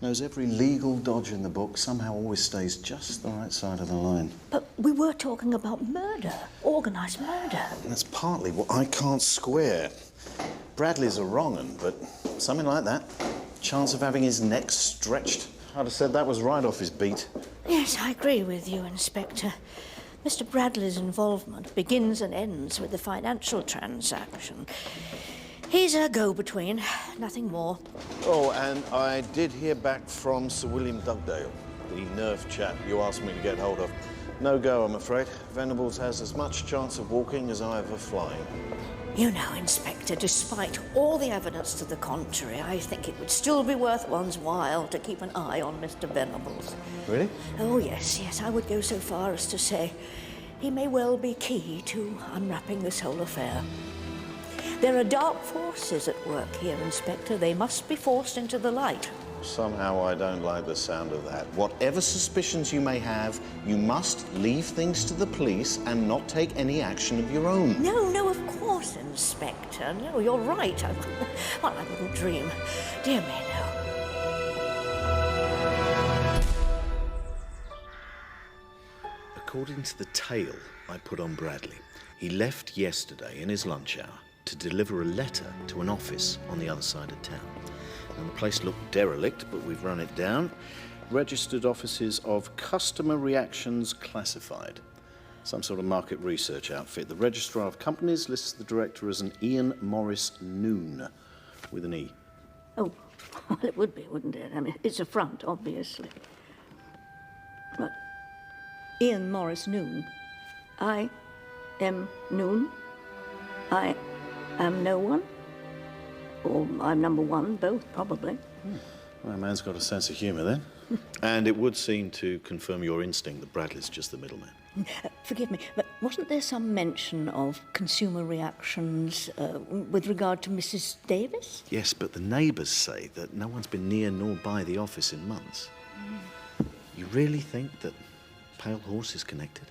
S10: Knows every legal dodge in the book, somehow always stays just the right side of the line.
S11: But we were talking about murder, organised murder.
S10: And that's partly what I can't square. Bradley's a wrong 'un, but something like that. Chance of having his neck stretched. I'd have said that was right off his beat.
S11: Yes, I agree with you, Inspector. Mr. Bradley's involvement begins and ends with the financial transaction. He's a go-between, nothing more.
S10: Oh, and I did hear back from Sir William Dugdale, the nerve chap you asked me to get hold of. No go, I'm afraid. Venables has as much chance of walking as I have of flying.
S11: You know, Inspector, despite all the evidence to the contrary, I think it would still be worth one's while to keep an eye on Mr. Venables.
S10: Really?
S11: Oh, yes, I would go so far as to say he may well be key to unwrapping this whole affair. There are dark forces at work here, Inspector. They must be forced into the light.
S10: Somehow I don't like the sound of that. Whatever suspicions you may have, you must leave things to the police and not take any action of your own.
S11: No, of course, Inspector. No, you're right. Well, I wouldn't dream. Dear me, no.
S10: According to the tale I put on Bradley, he left yesterday in his lunch hour to deliver a letter to an office on the other side of town. And the place looked derelict, but we've run it down. Registered offices of Customer Reactions Classified. Some sort of market research outfit. The Registrar of Companies lists the director as an Ian Morris Noon, with an E.
S11: Oh, well, it would be, wouldn't it? I mean, it's a front, obviously. But Ian Morris Noon. I am Noon. I am no one. Or I'm number one, both, probably.
S10: Well, a man's got a sense of humour, then. And it would seem to confirm your instinct that Bradley's just the middleman.
S11: Forgive me, but wasn't there some mention of consumer reactions with regard to Mrs. Davis?
S10: Yes, but the neighbours say that no one's been near nor by the office in months. You really think that Pale Horse is connected?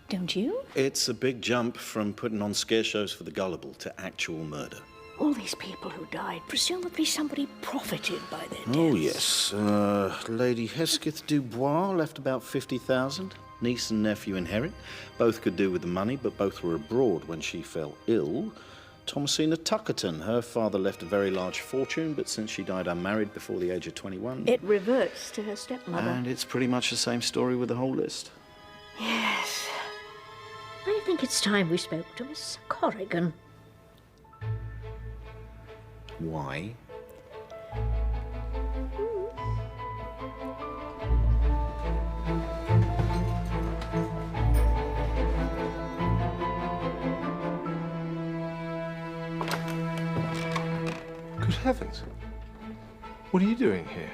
S11: Don't you?
S10: It's a big jump from putting on scare shows for the gullible to actual murder.
S11: All these people who died, presumably somebody profited by their deaths.
S10: Oh, yes. Lady Hesketh Dubois left about 50,000. Niece and nephew inherit. Both could do with the money, but both were abroad when she fell ill. Thomasina Tuckerton, her father left a very large fortune, but since she died unmarried before the age of 21...
S11: It reverts to her stepmother.
S10: And it's pretty much the same story with the whole list.
S11: Yes. I think it's time we spoke to Miss Corrigan.
S10: Why?
S19: Good heavens. What are you doing here?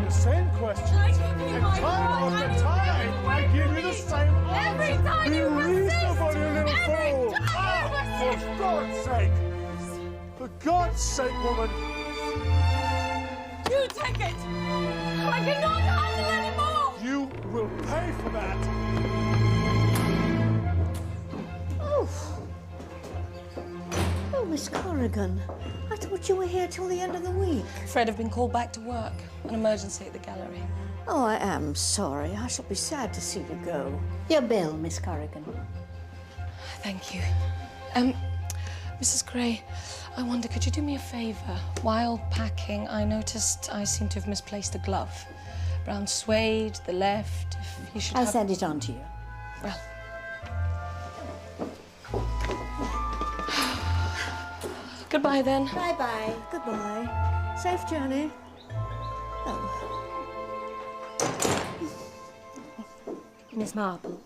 S22: Same question. And time after time, I give you the same answer.
S17: Every time
S22: Be
S17: you
S22: reasonable, you little fool.
S17: Every
S22: For God's sake. For God's sake, woman.
S17: You take it! I cannot handle anymore!
S22: You will pay for that.
S11: Oh, Miss Corrigan, I thought you were here till the end of the week.
S1: Fred have been called back to work. An emergency at the gallery.
S11: Oh, I am sorry. I shall be sad to see you go.
S13: Your bill, Miss Corrigan.
S1: Thank you. Mrs. Gray, I wonder, could you do me a favour? While packing, I noticed I seem to have misplaced a glove. Brown suede, the left, if you should
S13: I'll
S1: have...
S13: send it on to you.
S1: Well... Goodbye, then.
S13: Bye-bye.
S11: Goodbye. Safe journey. Oh.
S9: Miss Marple.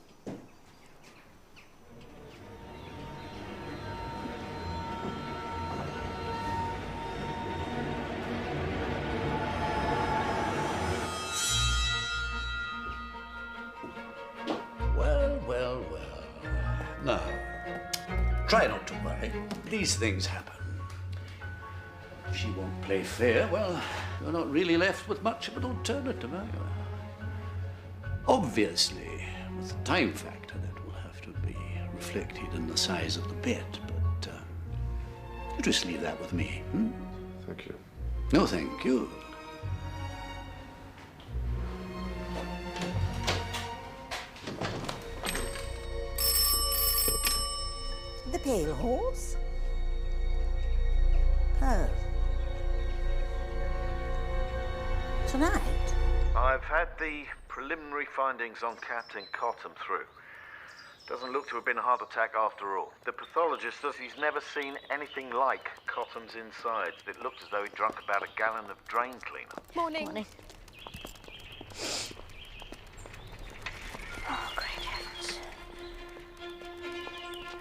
S2: Well, well, well. Now, try not to worry. These things happen. If she won't play fair, well, you're not really left with much of an alternative, are you? Obviously, with the time factor, that will have to be reflected in the size of the bet, but you just leave that with me. Hmm?
S19: Thank you.
S2: No, thank you.
S13: The Pale Horse? Oh. Tonight?
S12: I've had the preliminary findings on Captain Cottam through. Doesn't look to have been a heart attack after all. The pathologist says he's never seen anything like Cottam's insides. It looked as though he drunk about a gallon of drain cleaner.
S17: Morning.
S11: Morning. Oh, great heavens.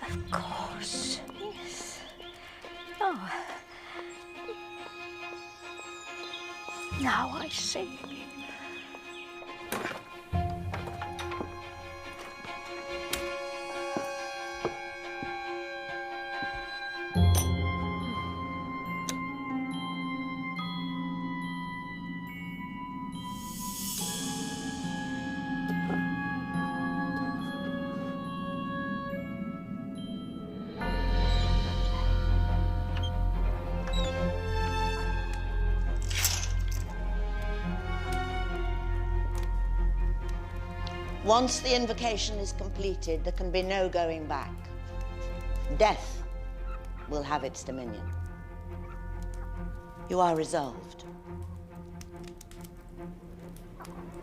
S11: Of course. Yes. Oh. Now I see.
S4: Once the invocation is completed, there can be no going back. Death will have its dominion. You are resolved.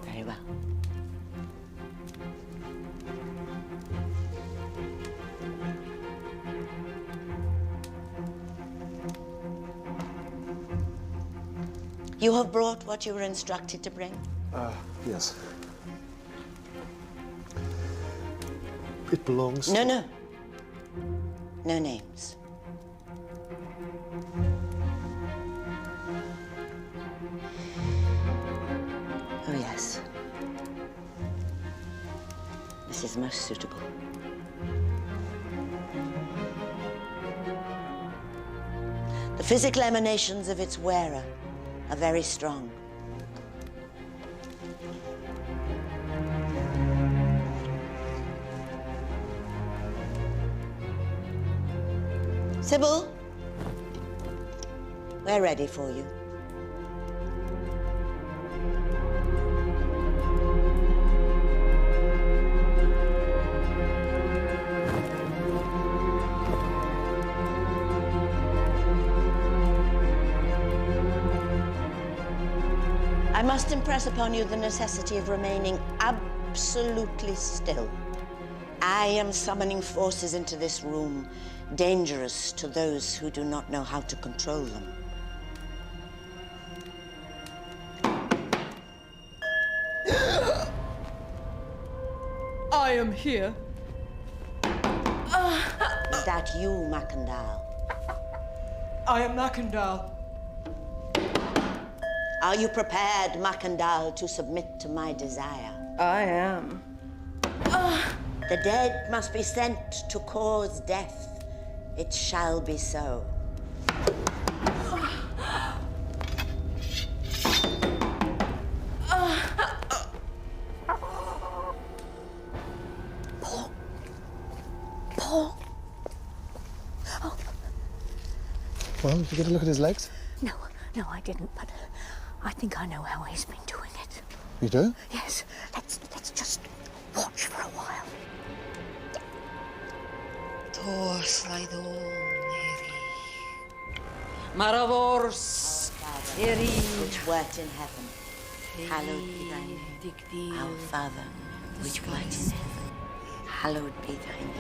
S4: Very well. You have brought what you were instructed to bring?
S19: Yes. It belongs...
S4: No, no. No names. Oh, yes. This is most suitable. The physical emanations of its wearer are very strong. Sybil, we're ready for you. I must impress upon you the necessity of remaining absolutely still. I am summoning forces into this room, dangerous to those who do not know how to control them.
S1: I am here.
S4: Is that you, Mackandal?
S1: I am Mackandal.
S4: Are you prepared, Mackandal, to submit to my desire?
S1: I am.
S4: The dead must be sent to cause death. It shall be so.
S11: Paul. Oh.
S7: Well, did you get a look at his legs?
S11: No, I didn't, but I think I know how he's been doing it.
S7: You do?
S11: Yes, let's just watch for a while.
S4: Maravors, which wert in heaven, hallowed be thy name. Our Father, which wert in heaven, hallowed be thy name.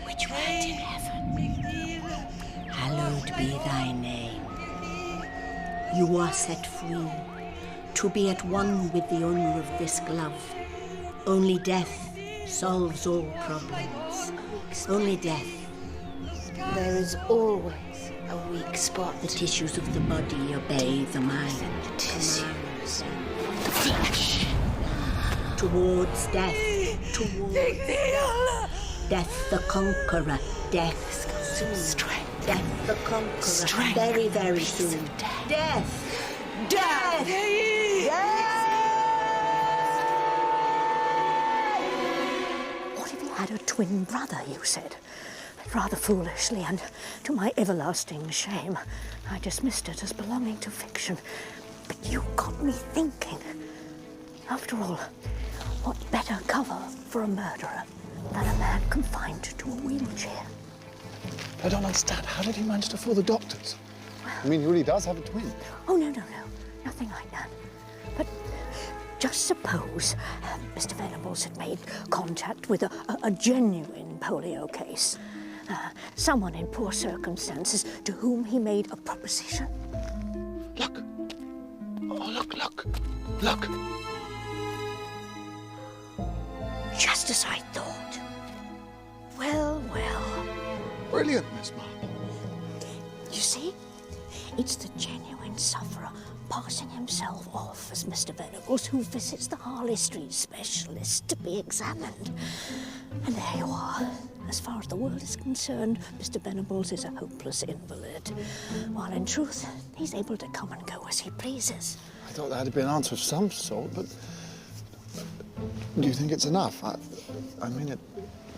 S4: Which wert in heaven, hallowed be thy name. You are set free to be at one with the owner of this glove. Only death solves all problems. Only death. There is always a weak spot. The tissues of the body obey the mind. The tissues. The flesh. Towards death. Towards death the conqueror. Death soon. Death the conqueror. Strength. Very, very soon. Death. Death.
S11: What if he had a twin brother, you said? Rather foolishly, and to my everlasting shame, I dismissed it as belonging to fiction. But you got me thinking. After all, what better cover for a murderer than a man confined to a wheelchair?
S7: I don't understand. How did he manage to fool the doctors? I mean, he really does have a twin.
S11: Oh, no. Nothing like that. But just suppose Mr. Venables had made contact with a genuine polio case. Someone in poor circumstances to whom he made a proposition.
S7: Look. Oh, look.
S11: Just as I thought. Well.
S7: Brilliant, Miss Marple.
S11: You see? It's the genuine sufferer passing himself off as Mr. Venables, who visits the Harley Street specialist to be examined. And there you are. As far as the world is concerned, Mr. Venables is a hopeless invalid, while in truth, he's able to come and go as he pleases.
S7: I thought that had been an answer of some sort, but do you think it's enough? I mean,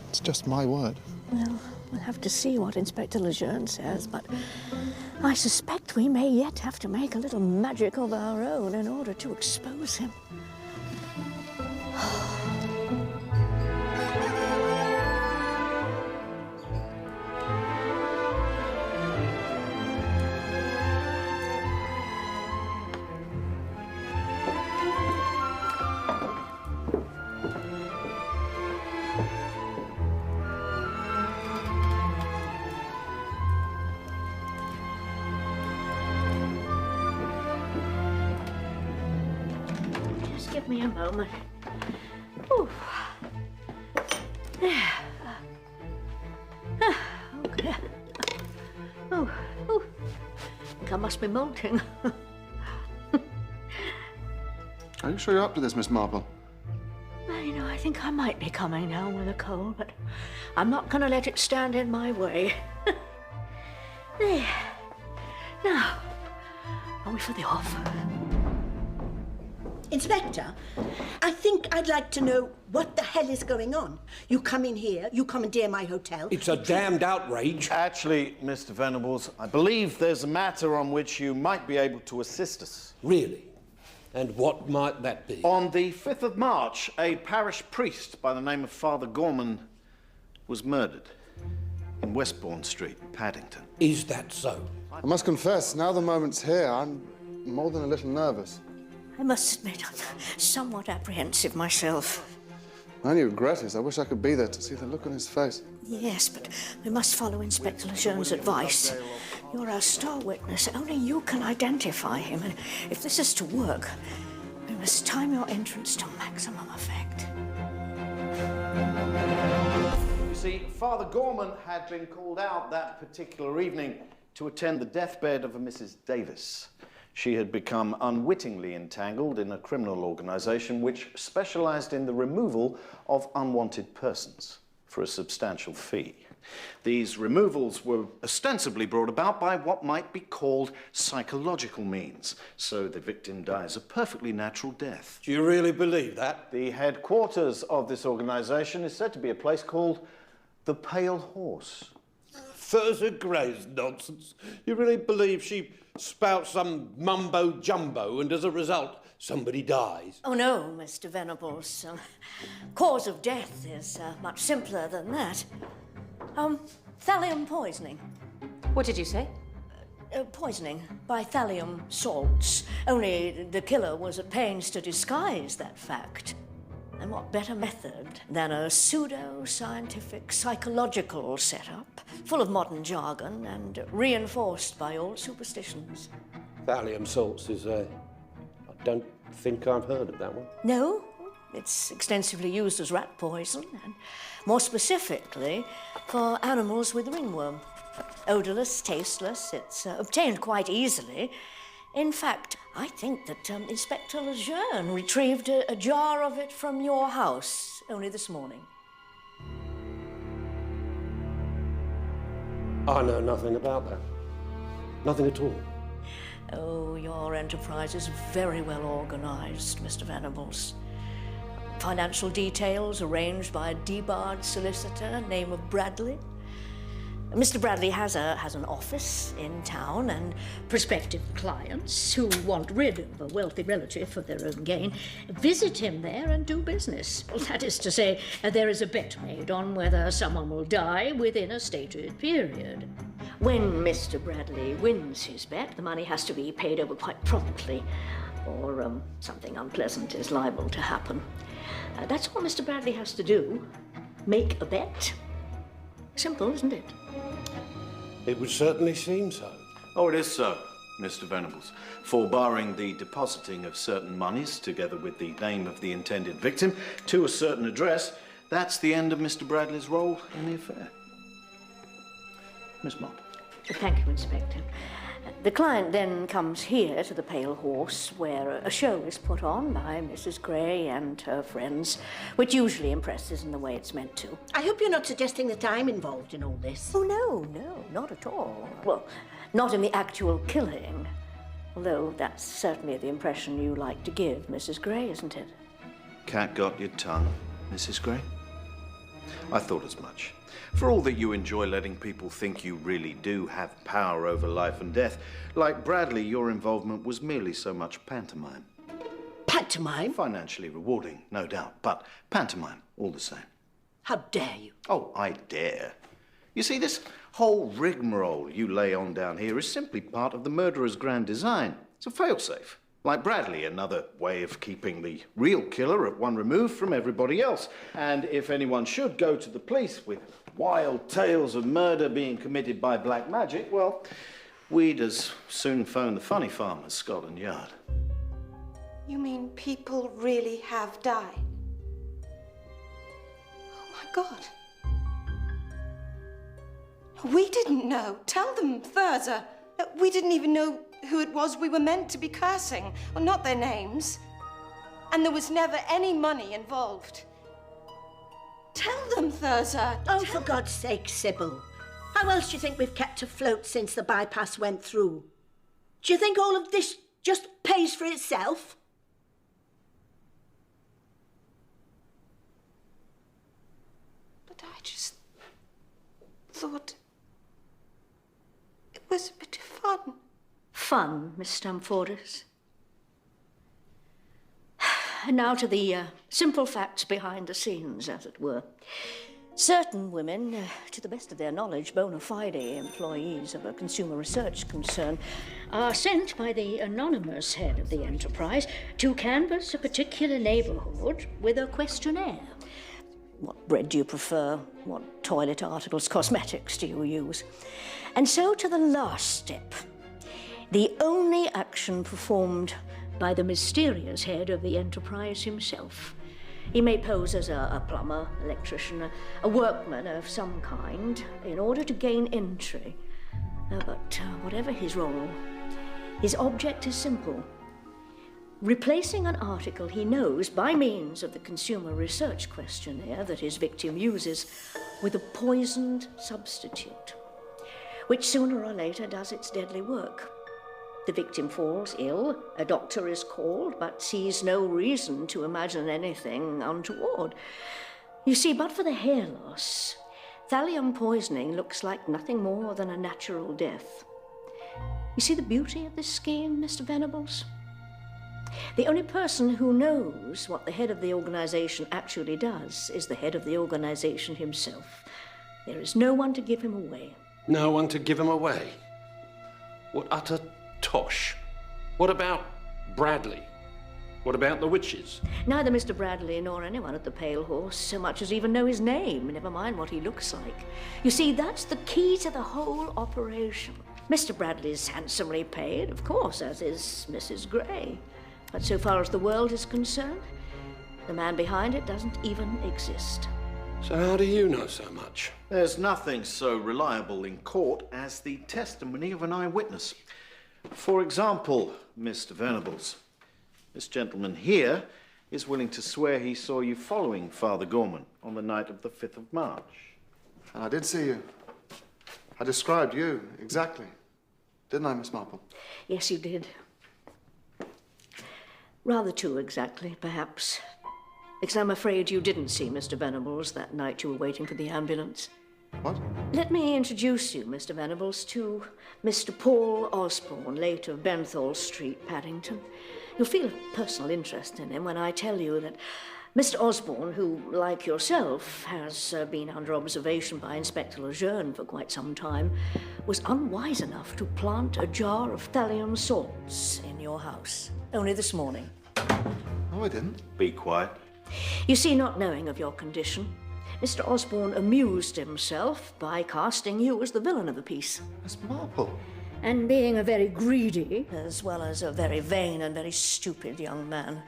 S7: it's just my word.
S11: Well, we'll have to see what Inspector Lejeune says, but I suspect we may yet have to make a little magic of our own in order to expose him.
S8: give me a moment. Ooh. There. Okay. Oh, I think I must be molting.
S7: Are you sure you're up to this, Miss Marple?
S8: Well, you know, I think I might be coming down with a cold, but I'm not going to let it stand in my way. There. Now, are we for the off?
S4: Inspector, I think I'd like to know what the hell is going on. You come in here, you commandeer my hotel.
S12: It's a damned outrage. Actually, Mr. Venables, I believe there's a matter on which you might be able to assist us.
S20: Really? And what might that be?
S12: On the 5th of March, a parish priest by the name of Father Gorman was murdered in Westbourne Street, Paddington.
S20: Is that so?
S7: I must confess, now the moment's here, I'm more than a little nervous.
S11: I must admit, I'm somewhat apprehensive myself.
S7: My only regret is I wish I could be there to see the look on his face.
S11: Yes, but we must follow Inspector Lejeune's advice. You're our star witness. Only you can identify him. And if this is to work, we must time your entrance to maximum effect.
S12: You see, Father Gorman had been called out that particular evening to attend the deathbed of a Mrs. Davis. She had become unwittingly entangled in a criminal organisation which specialised in the removal of unwanted persons for a substantial fee. These removals were ostensibly brought about by what might be called psychological means, so the victim dies a perfectly natural death.
S20: Do you really believe that?
S12: The headquarters of this organisation is said to be a place called the Pale Horse.
S20: Further Gray's nonsense. You really believe she spouts some mumbo-jumbo and as a result somebody dies?
S11: Oh, no, Mr. Venables. Cause of death is much simpler than that. Thallium poisoning.
S5: What did you say?
S11: Poisoning by thallium salts. Only the killer was at pains to disguise that fact. And what better method than a pseudo-scientific psychological setup, full of modern jargon and reinforced by old superstitions?
S20: Thallium salts is, I don't think I've heard of that one.
S11: No, it's extensively used as rat poison, and more specifically for animals with ringworm. Odourless, tasteless, it's obtained quite easily. In fact, I think that Inspector Lejeune retrieved a jar of it from your house only this morning.
S20: I know nothing about that. Nothing at all.
S11: Oh, your enterprise is very well organised, Mr. Venables. Financial details arranged by a debarred solicitor, name of Bradley. Mr. Bradley has an office in town, and prospective clients who want rid of a wealthy relative for their own gain visit him there and do business. That is to say, there is a bet made on whether someone will die within a stated period. When Mr. Bradley wins his bet, the money has to be paid over quite promptly, or something unpleasant is liable to happen. That's all Mr. Bradley has to do. Make a bet. Simple, isn't it?
S20: It would certainly seem so.
S12: Oh, it is so, Mr. Venables. For barring the depositing of certain monies, together with the name of the intended victim, to a certain address, that's the end of Mr. Bradley's role in the affair. Miss Marple.
S11: Thank you, Inspector. The client then comes here to the Pale Horse, where a show is put on by Mrs. Gray and her friends, which usually impresses in the way it's meant to.
S4: I hope you're not suggesting that I'm involved in all this.
S11: Oh, no, not at all. Well, not in the actual killing. Although that's certainly the impression you like to give Mrs. Gray, isn't it?
S12: Cat got your tongue, Mrs. Gray? I thought as much. For all that you enjoy letting people think you really do have power over life and death, like Bradley, your involvement was merely so much pantomime.
S4: Pantomime?
S12: Financially rewarding, no doubt, but pantomime all the same.
S4: How dare you?
S12: Oh, I dare. You see, this whole rigmarole you lay on down here is simply part of the murderer's grand design. It's a failsafe. Like Bradley, another way of keeping the real killer at one remove from everybody else. And if anyone should go to the police with wild tales of murder being committed by black magic, well, we'd as soon phone the funny farm as Scotland Yard.
S9: You mean people really have died? Oh, my God. We didn't know. Tell them, Thurza. We didn't even know who it was we were meant to be cursing. Well, not their names. And there was never any money involved. Tell them, Thurza.
S4: Oh, for God's sake, Sybil. How else do you think we've kept afloat since the bypass went through? Do you think all of this just pays for itself?
S9: But I just thought it was a bit of fun.
S8: Fun, Miss Stamfordis. And now to the simple facts behind the scenes, as it were. Certain women, to the best of their knowledge, bona fide employees of a consumer research concern, are sent by the anonymous head of the enterprise to canvass a particular neighbourhood with a questionnaire. What bread do you prefer? What toilet articles, cosmetics do you use? And so to the last step, the only action performed by the mysterious head of the enterprise himself. He may pose as a plumber, electrician, a workman of some kind in order to gain entry. But whatever his role, his object is simple. Replacing an article he knows by means of the consumer research questionnaire that his victim uses with a poisoned substitute, which sooner or later does its deadly work. The victim falls ill, a doctor is called, but sees no reason to imagine anything untoward. You see, but for the hair loss, thallium poisoning looks like nothing more than a natural death. You see the beauty of this scheme, Mr. Venables? The only person who knows what the head of the organization actually does is the head of the organization himself. There is no one to give him away.
S20: No one to give him away? What utter tosh. What about Bradley? What about the witches?
S8: Neither Mr. Bradley nor anyone at the Pale Horse so much as even know his name, never mind what he looks like. You see, that's the key to the whole operation. Mr. Bradley's handsomely paid, of course, as is Mrs. Gray. But so far as the world is concerned, the man behind it doesn't even exist.
S20: So how do you know so much?
S10: There's nothing so reliable in court as the testimony of an eyewitness. For example, Mr. Venables, this gentleman here is willing to swear he saw you following Father Gorman on the night of the 5th of March.
S7: And I did see you. I described you, exactly. Didn't I, Miss Marple?
S8: Yes, you did. Rather too exactly, perhaps. Because I'm afraid you didn't see Mr. Venables that night you were waiting for the ambulance.
S7: What?
S8: Let me introduce you, Mr. Venables, to Mr. Paul Osborne, late of Benthall Street, Paddington. You'll feel a personal interest in him when I tell you that Mr. Osborne, who, like yourself, has been under observation by Inspector Lejeune for quite some time, was unwise enough to plant a jar of thallium salts in your house. Only this morning.
S7: No, I didn't.
S10: Be quiet.
S8: You see, not knowing of your condition, Mr. Osborne amused himself by casting you as the villain of the piece.
S7: Miss Marple?
S8: And being a very greedy, as well as a very vain and very stupid young man,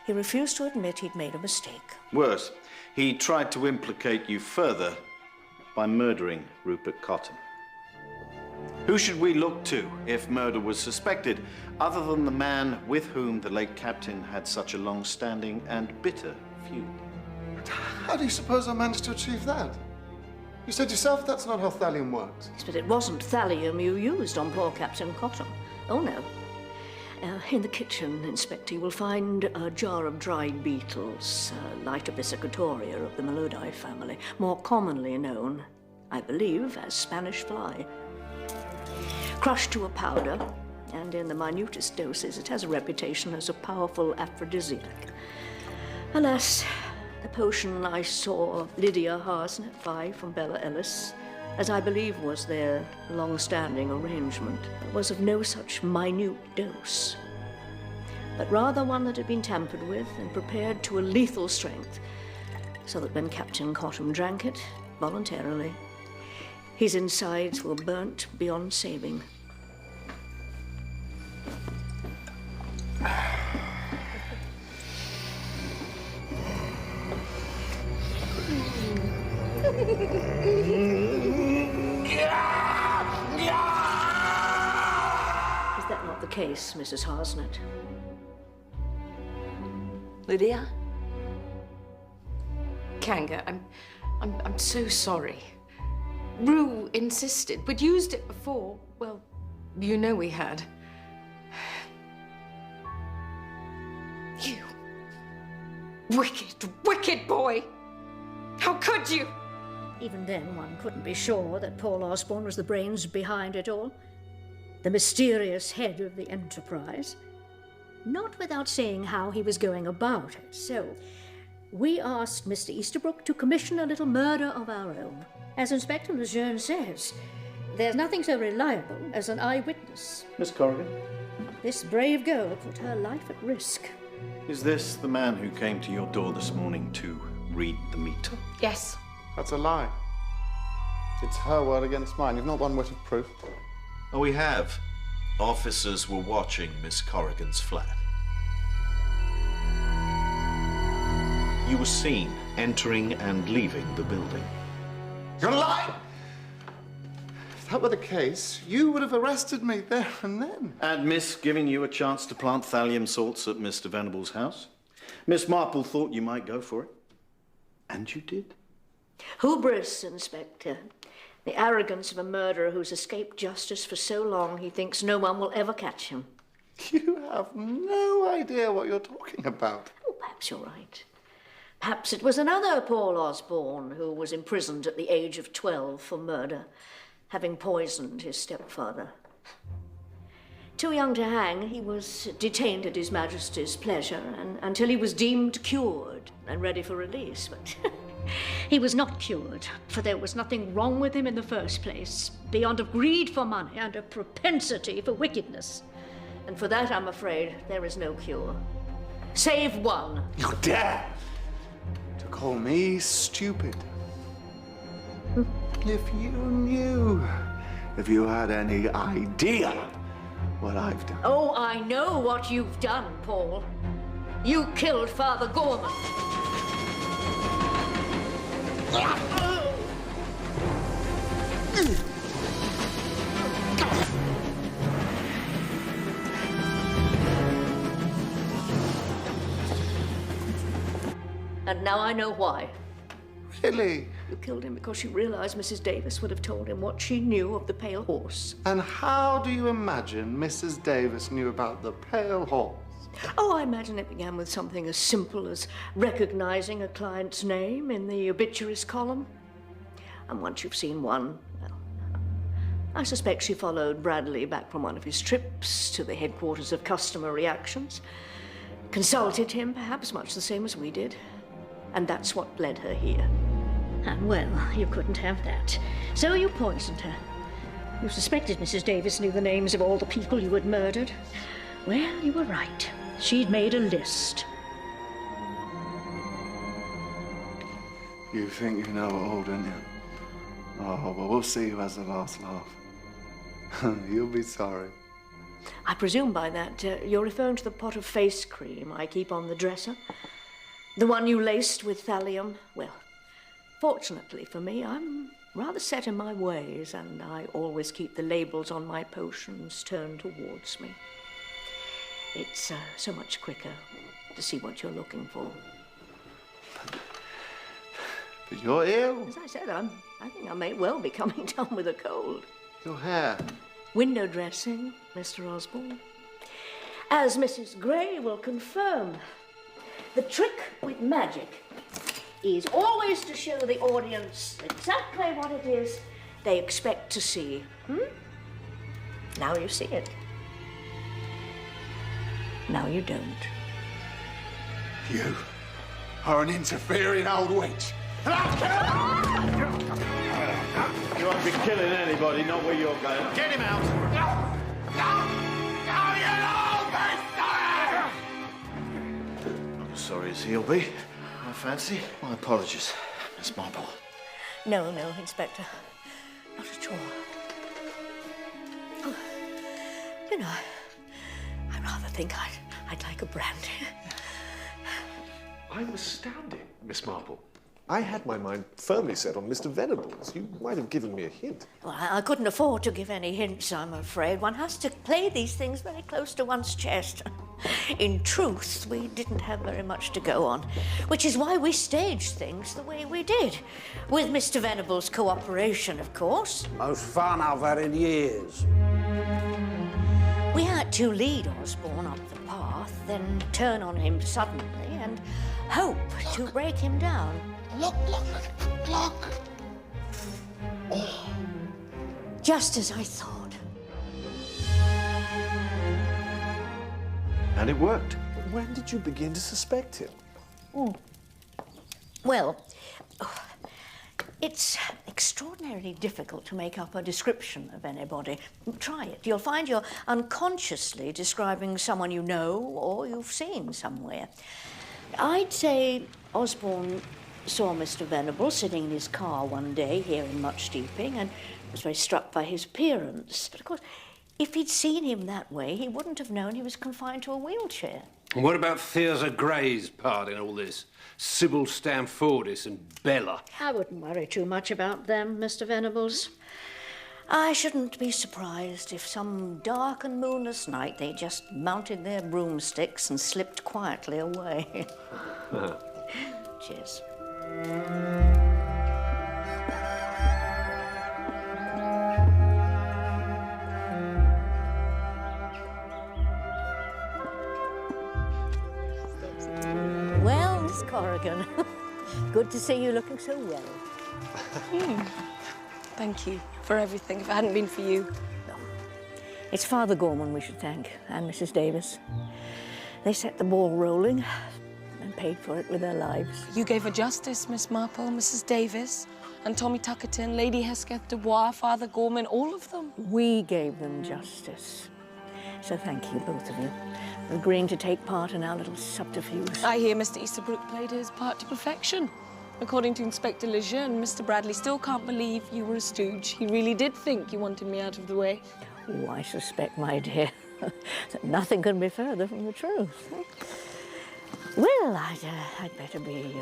S8: he refused to admit he'd made a mistake.
S10: Worse, he tried to implicate you further by murdering Rupert Cottam. Who should we look to if murder was suspected, other than the man with whom the late captain had such a long-standing and bitter feud?
S7: How do you suppose I managed to achieve that? You said yourself that's not how thallium works.
S8: Yes, but it wasn't thallium you used on poor Captain Cottam. Oh, no. In the kitchen, Inspector, you will find a jar of dried beetles, Lita piscatoria of the Melodidae family, more commonly known, I believe, as Spanish fly. Crushed to a powder, and in the minutest doses, it has a reputation as a powerful aphrodisiac. Alas, the potion I saw Lydia Harsnet buy from Bella Ellis, as I believe was their long-standing arrangement, was of no such minute dose, but rather one that had been tampered with and prepared to a lethal strength, so that when Captain Cottam drank it, voluntarily, his insides were burnt beyond saving. case, Mrs. Harsnett.
S5: Lydia? Kanga, I'm so sorry. Rue insisted. We'd used it before. Well, you know we had. You wicked, wicked boy! How could you?
S11: Even then, one couldn't be sure that Paul Osborne was the brains behind it all. The mysterious head of the enterprise. Not without saying how he was going about it. So, we asked Mr. Easterbrook to commission a little murder of our own. As Inspector Lejeune says, there's nothing so reliable as an eyewitness.
S2: Miss Corrigan?
S11: This brave girl put her life at risk.
S10: Is this the man who came to your door this morning to read the meter?
S5: Yes.
S7: That's a lie. It's her word against mine. You've not one whit of proof.
S10: Oh, we have. Officers were watching Miss Corrigan's flat. You were seen entering and leaving the building.
S7: You're lying! If that were the case, you would have arrested me there and then.
S2: And Miss giving you a chance to plant thallium salts at Mr. Venable's house? Miss Marple thought you might go for it. And you did.
S8: Hubris, Inspector. The arrogance of a murderer who's escaped justice for so long he thinks no one will ever catch him.
S7: You have no idea what you're talking about.
S8: Oh, perhaps you're right. Perhaps it was another Paul Osborne who was imprisoned at the age of 12 for murder, having poisoned his stepfather. Too young to hang, he was detained at His Majesty's pleasure until he was deemed cured and ready for release. But he was not cured, for there was nothing wrong with him in the first place, beyond a greed for money and a propensity for wickedness. And for that, I'm afraid, there is no cure. Save one.
S7: You dare to call me stupid. If you knew, if you had any idea what I've done.
S8: Oh, I know what you've done, Paul. You killed Father Gorman. And now I know why.
S7: Really?
S8: You killed him because you realized Mrs. Davis would have told him what she knew of the Pale Horse.
S7: And how do you imagine Mrs. Davis knew about the Pale Horse?
S8: Oh, I imagine it began with something as simple as recognizing a client's name in the obituaries column. And once you've seen one, well, I suspect she followed Bradley back from one of his trips to the headquarters of Customer Reactions, consulted him, perhaps much the same as we did, and that's what led her here.
S11: And well, you couldn't have that. So you poisoned her. You suspected Mrs. Davis knew the names of all the people you had murdered. Well, you were right. She'd made a list.
S7: You think you know it all, don't you? Oh, well, we'll see who has the last laugh. You'll be sorry.
S8: I presume by that you're referring to the pot of face cream I keep on the dresser? The one you laced with thallium? Well, fortunately for me, I'm rather set in my ways, and I always keep the labels on my potions turned towards me. It's so much quicker to see what you're looking for.
S7: But you're ill.
S8: As I said, I think I may well be coming down with a cold.
S7: Your hair.
S8: Window dressing, Mr. Osborne. As Mrs. Gray will confirm, the trick with magic is always to show the audience exactly what it is they expect to see. Now you see it. Now you don't.
S7: You are an interfering old witch.
S2: You won't be killing anybody, not where you're going. Get him out! Not as sorry as he'll be, I fancy. My apologies, Miss Marple.
S8: No, Inspector. Not at all. Oh, you know, I rather think I'd like a brandy.
S19: I'm astounded, Miss Marple. I had my mind firmly set on Mr. Venables. You might have given me a hint.
S11: Well, I couldn't afford to give any hints, I'm afraid. One has to play these things very close to one's chest. In truth, we didn't have very much to go on, which is why we staged things the way we did. With Mr. Venables' cooperation, of course.
S14: Most fun I've had in years.
S11: We had to lead Osborne up the path, then turn on him suddenly and hope to break him down.
S2: Look.
S11: Oh. Just as I thought.
S19: And it worked. When did you begin to suspect him?
S11: Well, it's extraordinarily difficult to make up a description of anybody. Try it. You'll find you're unconsciously describing someone you know or you've seen somewhere. I'd say Osborne saw Mr. Venables sitting in his car one day here in Much Deeping and was very struck by his appearance. But of course, if he'd seen him that way, he wouldn't have known he was confined to a wheelchair.
S20: And what about Thirza Gray's part in all this? Sybil Stamfordis and Bella.
S11: I wouldn't worry too much about them, Mr. Venables. I shouldn't be surprised if some dark and moonless night they just mounted their broomsticks and slipped quietly away. Cheers. Well, Miss Corrigan, good to see you looking so well.
S1: Thank you for everything. If it hadn't been for you.
S11: No. It's Father Gorman we should thank, and Mrs. Davis. They set the ball rolling and paid for it with their lives.
S1: You gave her justice, Miss Marple, Mrs. Davis, and Tommy Tuckerton, Lady Hesketh Dubois, Father Gorman, all of them.
S11: We gave them justice. So thank you, both of you, for agreeing to take part in our little subterfuge.
S1: I hear Mr. Easterbrook played his part to perfection. According to Inspector Lejeune, Mr. Bradley still can't believe you were a stooge. He really did think you wanted me out of the way.
S11: Oh, I suspect, my dear, that nothing can be further from the truth. Well, I'd better be